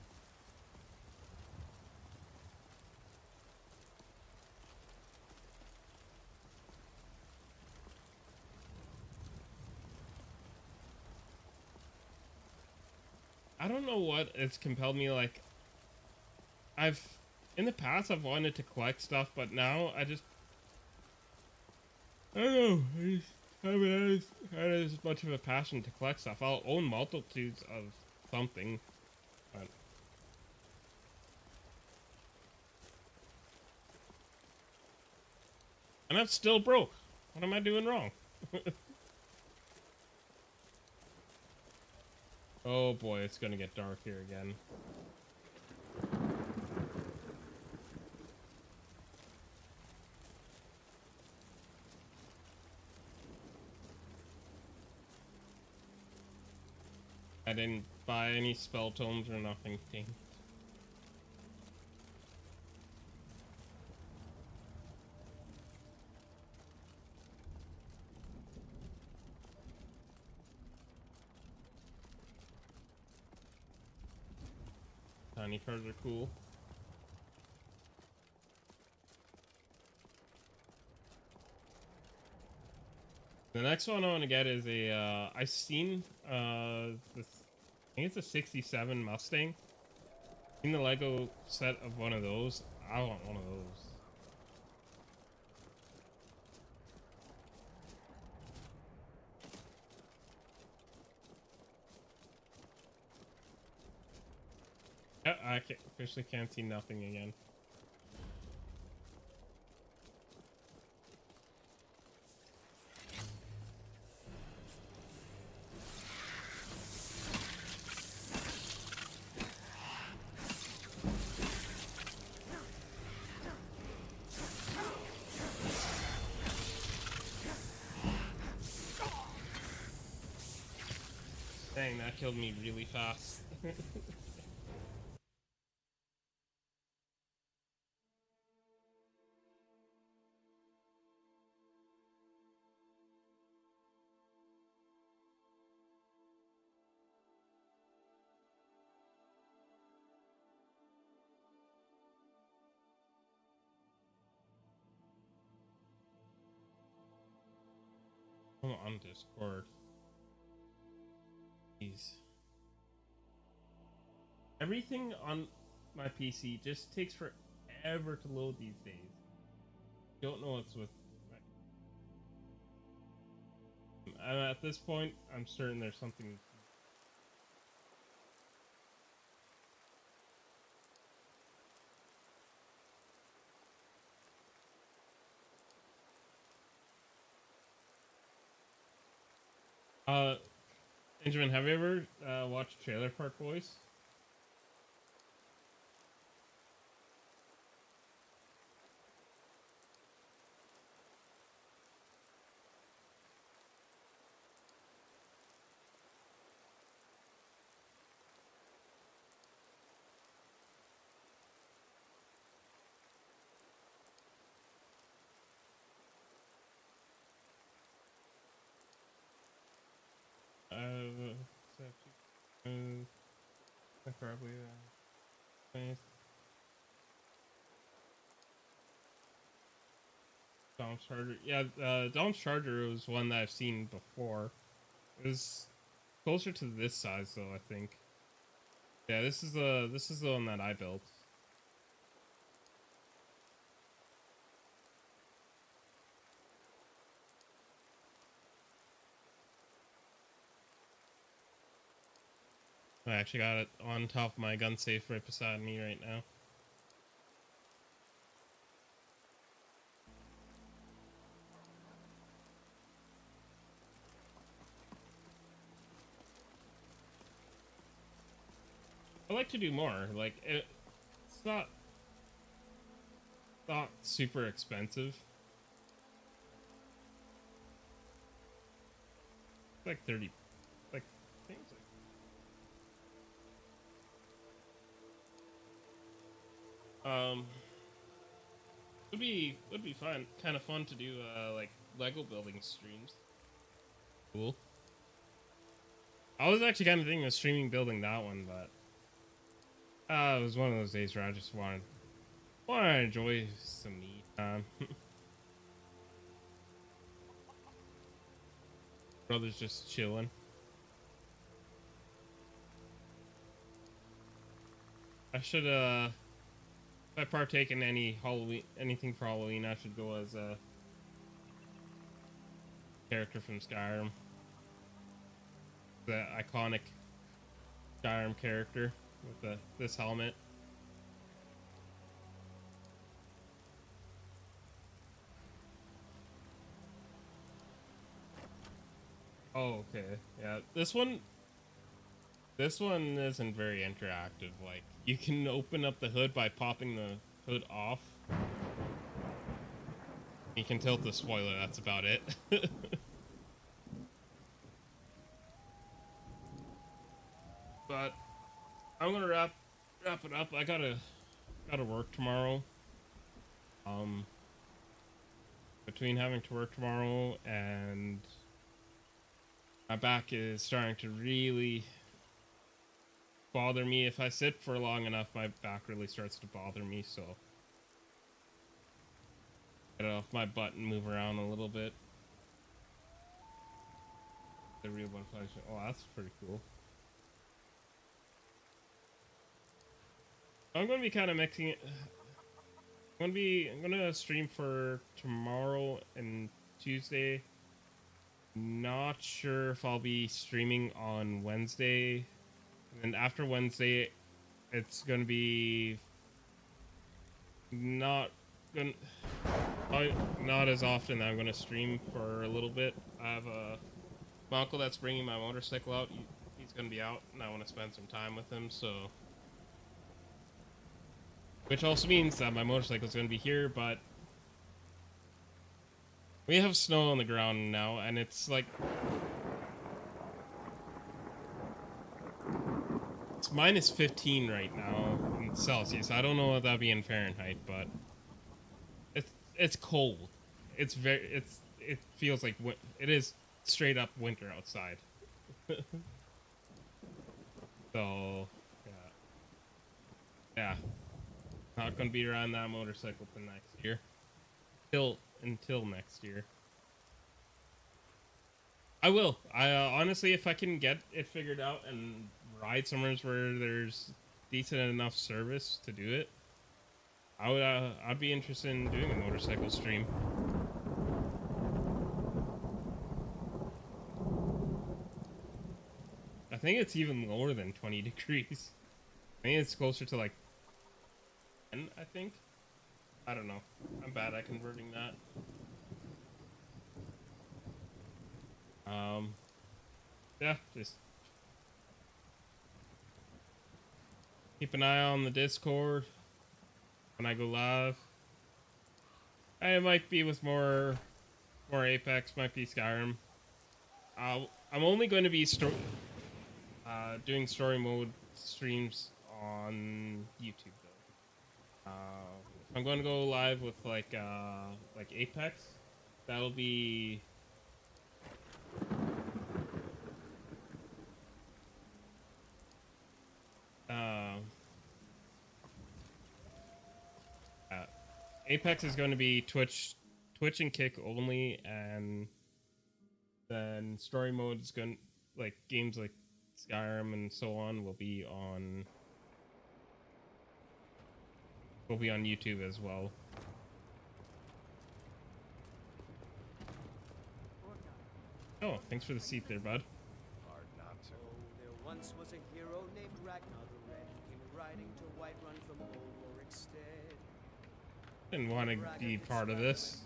S1: I don't know what it's compelled me, like, in the past I've wanted to collect stuff, but now I don't know, I haven't had as much of a passion to collect stuff. I'll own multitudes of something, but... And I'm still broke. What am I doing wrong? Oh boy, it's gonna get dark here again. I didn't buy any spell tomes or nothing. Dang. Tiny cards are cool. The next one I want to get is a, I've seen, this, I think it's a 67 Mustang. Seen the Lego set of one of those. I want one of those. Yeah, I officially can't see nothing again. Dang, that killed me really fast. I'm on Discord. Jeez. Everything on my PC just takes forever to load these days. Don't know what's with. At this point, I'm certain there's something. Benjamin, have you ever watched Trailer Park Boys? probably. Nice. Dom's Charger. Yeah, Dom's Charger was one that I've seen before. It was closer to this size though, I think. Yeah, this is the one that I built. I actually got it on top of my gun safe right beside me right now. I like to do more. Like it's not super expensive. It's like 30, like I think it's like would be fun, kind of fun to do like Lego building streams. Cool. I was actually kind of thinking of streaming building that one, but it was one of those days where I just wanted to enjoy some me time. Brother's just chilling. I should if I partake in anything for Halloween, I should go as a character from Skyrim. The iconic Skyrim character with this helmet. Oh, okay. Yeah, this one isn't very interactive. Like, you can open up the hood by popping the hood off. You can tilt the spoiler, that's about it. But I'm gonna wrap it up. I gotta work tomorrow. Between having to work tomorrow and my back is starting to really bother me. If I sit for long enough, my back really starts to bother me, so get off my butt and move around a little bit. The real butterfly. Oh, that's pretty cool. I'm gonna be kind of mixing it. I'm gonna stream for tomorrow and Tuesday. Not sure if I'll be streaming on Wednesday. And after Wednesday, it's gonna be not as often that I'm gonna stream for a little bit. I have my uncle that's bringing my motorcycle out. He's gonna be out, and I want to spend some time with him. So, which also means that my motorcycle is gonna be here, but we have snow on the ground now, and it's like it's minus 15 right now in Celsius. I don't know what that'd be in Fahrenheit, but it's cold. It feels like it is straight up winter outside. So yeah, not gonna be around that motorcycle till next year. Until next year. I will. I honestly, if I can get it figured out and ride somewhere where there's decent enough service to do it, I'd be interested in doing a motorcycle stream. I think it's even lower than 20 degrees. I think it's closer to like 10, I think. I don't know. I'm bad at converting that. Yeah, just keep an eye on the Discord when I go live. And it might be with more Apex, might be Skyrim. I'm only going to be doing story mode streams on YouTube though. If I'm going to go live with like Apex, that'll be uh, Apex is going to be Twitch and Kick only, and then story mode is going like games like Skyrim and so on will be on YouTube as well. Oh, thanks for the seat there, bud.
S2: Hard not to.
S4: Oh, there once was a hero named Ragnar the Red, who came riding to Whiterun from old Warwickstead.
S1: Didn't want to be part of this.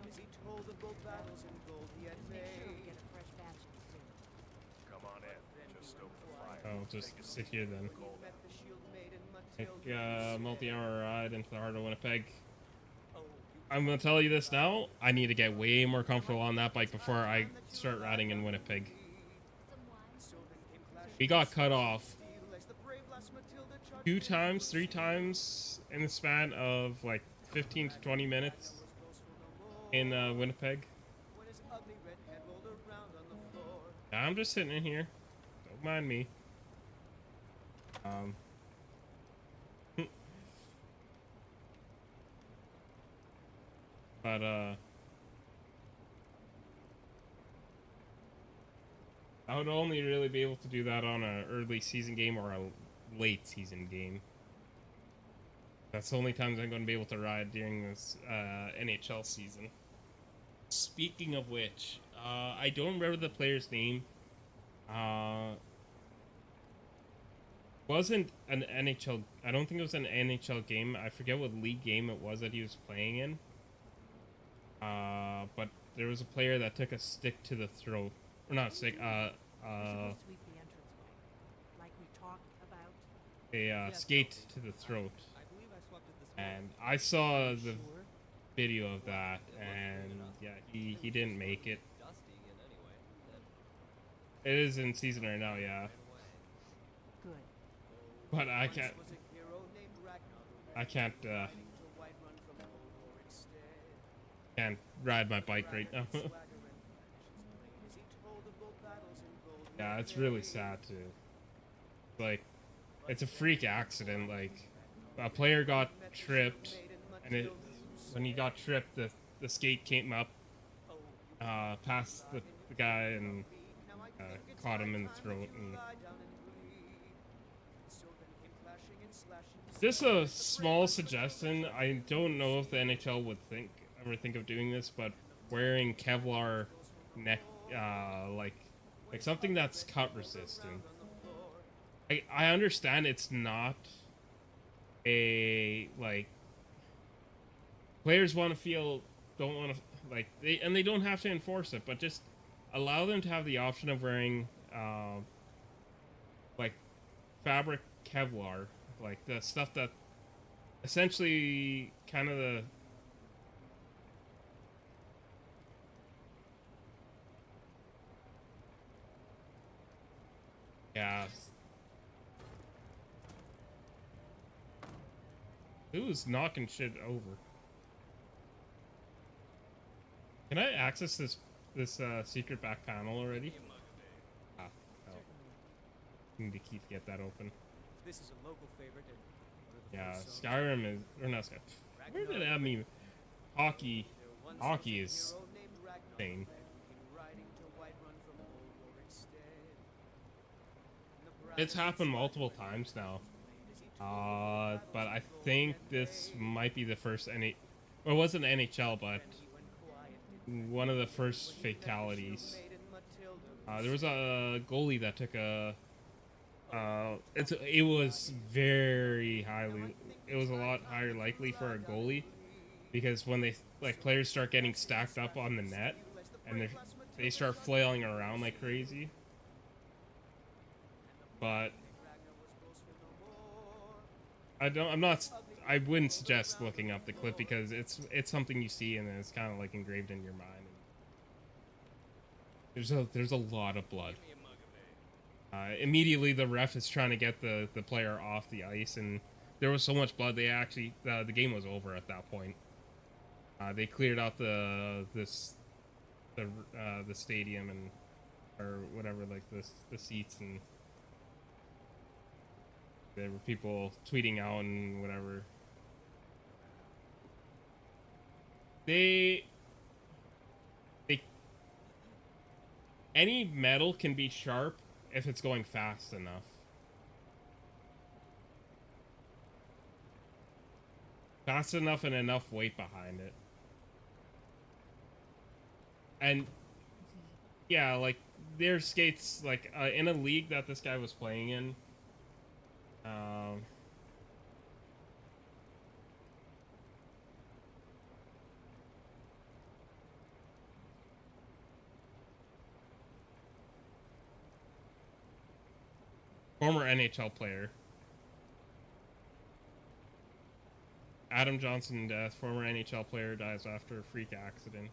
S4: As he told of both battles and gold he had
S7: Make sure we
S4: made.
S7: get a fresh batch in soon.
S2: Come on in. Just stoke the fire.
S1: I'll just sit here then.
S4: Met the shield maiden
S1: Take
S4: Matilda.
S1: multi-hour ride into the heart of Winnipeg.
S4: Oh,
S1: I'm gonna tell you this now. I need to get way more comfortable on that bike before I start riding in Winnipeg. We got cut off 2 times, 3 times in the span of like 15 to 20 minutes in Winnipeg.
S4: when his ugly red head rolled around on the floor.
S1: I'm just sitting in here. Don't mind me. But I would only really be able to do that on a early season game or a late season game. That's the only times I'm going to be able to ride during this NHL season. Speaking of which, I don't remember the player's name. Wasn't an NHL. I don't think it was an NHL game. I forget what league game it was that he was playing in. But there was a player that took a stick to the throat, or not stick.
S5: Sweep the entranceway, like we talked about.
S1: A skate to the throat.
S4: I believe I swapped it this morning.
S1: And I saw the video of that, and yeah, he didn't make it. It is in season right now, yeah.
S5: Good.
S1: But I can't.
S4: Was a hero named Ragnar the Red,
S1: I can't.
S4: riding to Whiterun from old Warwickstead.
S1: Can't ride my bike right now.
S4: Swagger and flashes blade as he told of both battles and gold he
S1: Yeah,
S4: had
S1: it's really
S4: made.
S1: sad too. Like, it's a freak accident. Like, a player got tripped, and when he got tripped, the skate came up past the guy and caught him in the throat. And just a small suggestion. I don't know if the NHL would ever think of doing this, but wearing Kevlar neck, like something that's cut resistant. I understand it's not a like players want to don't want to like they don't have to enforce it, but just allow them to have the option of wearing like fabric Kevlar, like the stuff that essentially kind of the yeah. Who's knocking shit over? Can I access this secret back panel already? Ah, oh. Need to keep get that open.
S4: This is a local favorite. And one of the
S1: Yeah,
S4: first songs.
S1: Skyrim is or not Skyrim. Where did that mean? Hockey.
S4: There once
S1: Hockey
S4: was a
S1: is
S4: hero named Ragnar the
S1: insane.
S4: Red, who came riding to Whiterun from old Warwickstead.
S1: It's happened multiple times now. But I think this might be the first well, it wasn't NHL, but one of the first fatalities. There was a goalie that took a. It was very highly. It was a lot higher likely for a goalie, because when players start getting stacked up on the net, and they start flailing around like crazy. But I wouldn't suggest looking up the clip, because it's something you see and it's kind of like engraved in your mind. There's a lot of blood. Immediately the ref is trying to get the player off the ice, and there was so much blood they actually the game was over at that point. They cleared out the stadium or whatever, like the seats, and There were people tweeting out and whatever. They any metal can be sharp if it's going fast enough. Fast enough and enough weight behind it. And yeah, like there's skates like in a league that this guy was playing in. Former NHL player. Adam Johnson death. Former NHL player dies after a freak accident.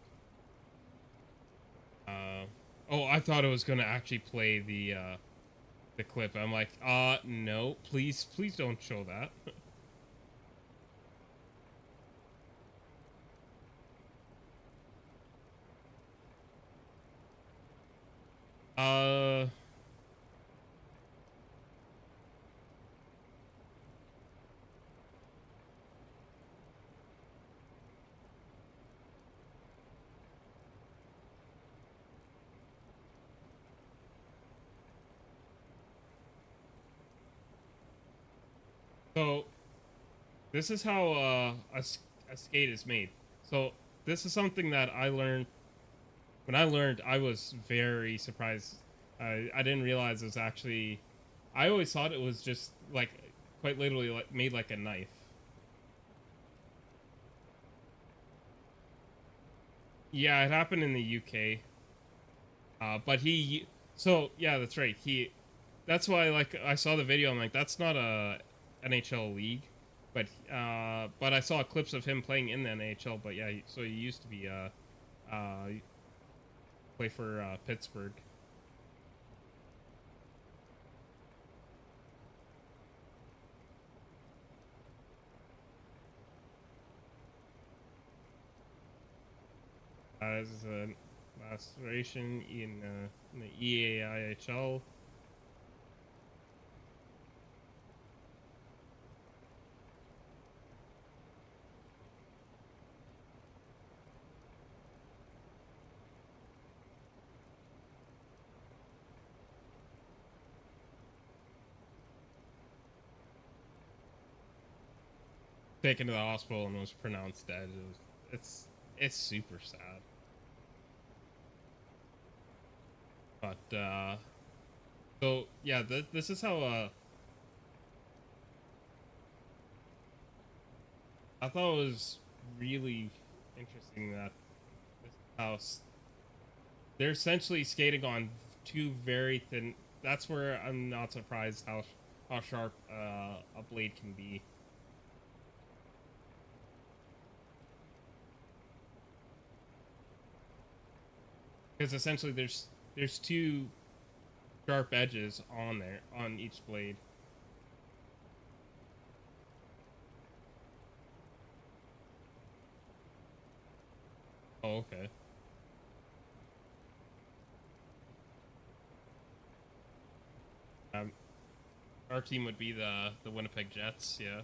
S1: Oh, I thought it was gonna actually play the clip. I'm like, no, please don't show that. So, this is how a skate is made. So, this is something that I learned. When I learned, I was very surprised. I didn't realize it was actually. I always thought it was just like quite literally like made like a knife. Yeah, it happened in the UK. But he. So yeah, that's right. That's why like I saw the video. I'm like, that's not a NHL league, but I saw clips of him playing in the NHL. But yeah, so he used to be play for Pittsburgh. This is a maceration in the EAIHL. Taken to the hospital and was pronounced dead. It's super sad. But so yeah, this is how I thought it was really interesting that this house they're essentially skating on two very thin. That's where I'm not surprised how sharp a blade can be. Because essentially there's two sharp edges on there on each blade. Oh, okay. Our team would be the Winnipeg Jets, yeah.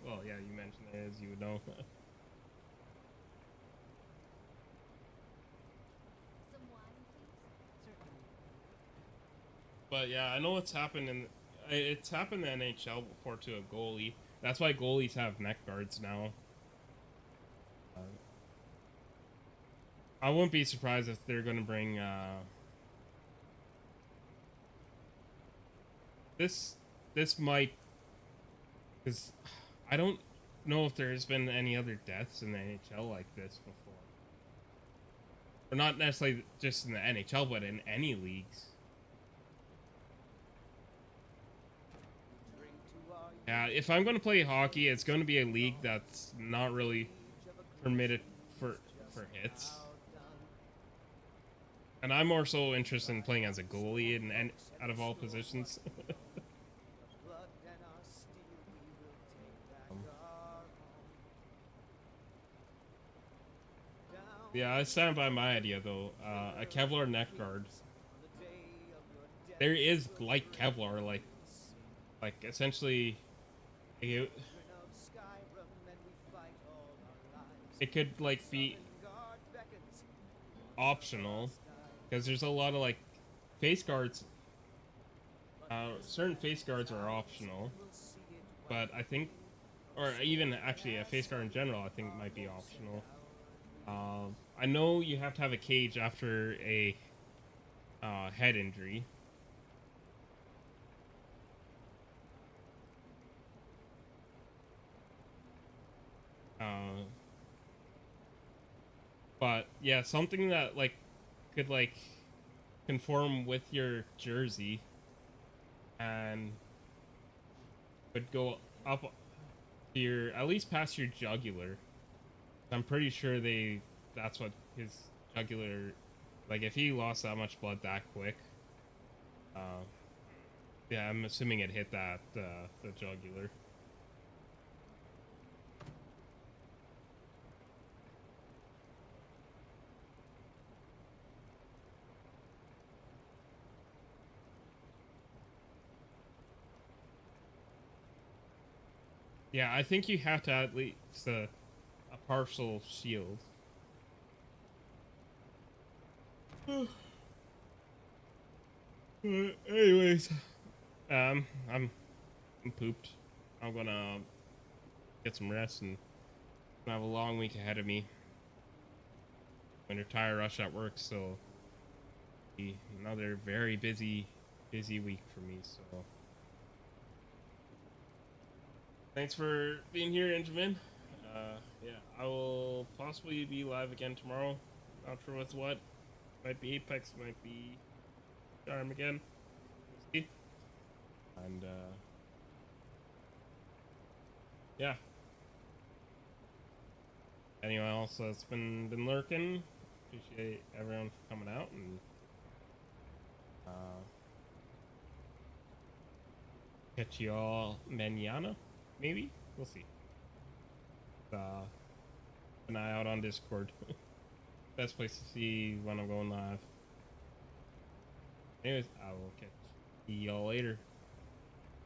S1: Well, yeah, you mentioned it, as you would know. But yeah, I know what's happened it's happened in the NHL before to a goalie. That's why goalies have neck guards now. I wouldn't be surprised if they're gonna bring this might, because I don't know if there's been any other deaths in the NHL like this before, or not necessarily just in the NHL, but in any leagues. Yeah, if I'm going to play hockey, it's going to be a league that's not really permitted for hits. And I'm more so interested in playing as a goalie and out of all positions. Yeah, I stand by my idea though. A Kevlar neck guard. There is like Kevlar, like like essentially it, it could like be optional because there's a lot of like face guards. Certain face guards are optional, but I think, or even actually a face guard in general, I think might be optional. I know you have to have a cage after a head injury. But yeah, something that like could like conform with your jersey and would go up to your, at least past your jugular. I'm pretty sure that's what his jugular, like if he lost that much blood that quick, yeah, I'm assuming it hit that the jugular. Yeah, I think you have to at least a partial shield. Anyways, I'm pooped. I'm gonna get some rest and I have a long week ahead of me. Winter tire rush at work, so be another very busy week for me. So thanks for being here, Benjamin. Yeah, I will possibly be live again tomorrow. Not sure what's what. Might be Apex, might be Skyrim again. We'll see. And yeah. Anyone else that's been lurking? Appreciate everyone for coming out and catch you all mañana, maybe? We'll see. An eye out on Discord. Best place to see when I'm going live. Anyways, I will catch y'all later.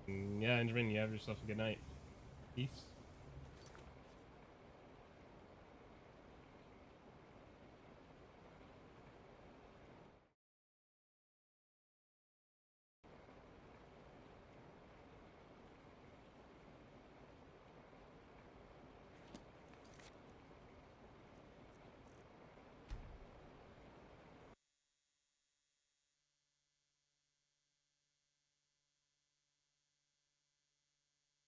S1: And yeah, Benjamin, you have yourself a good night. Peace.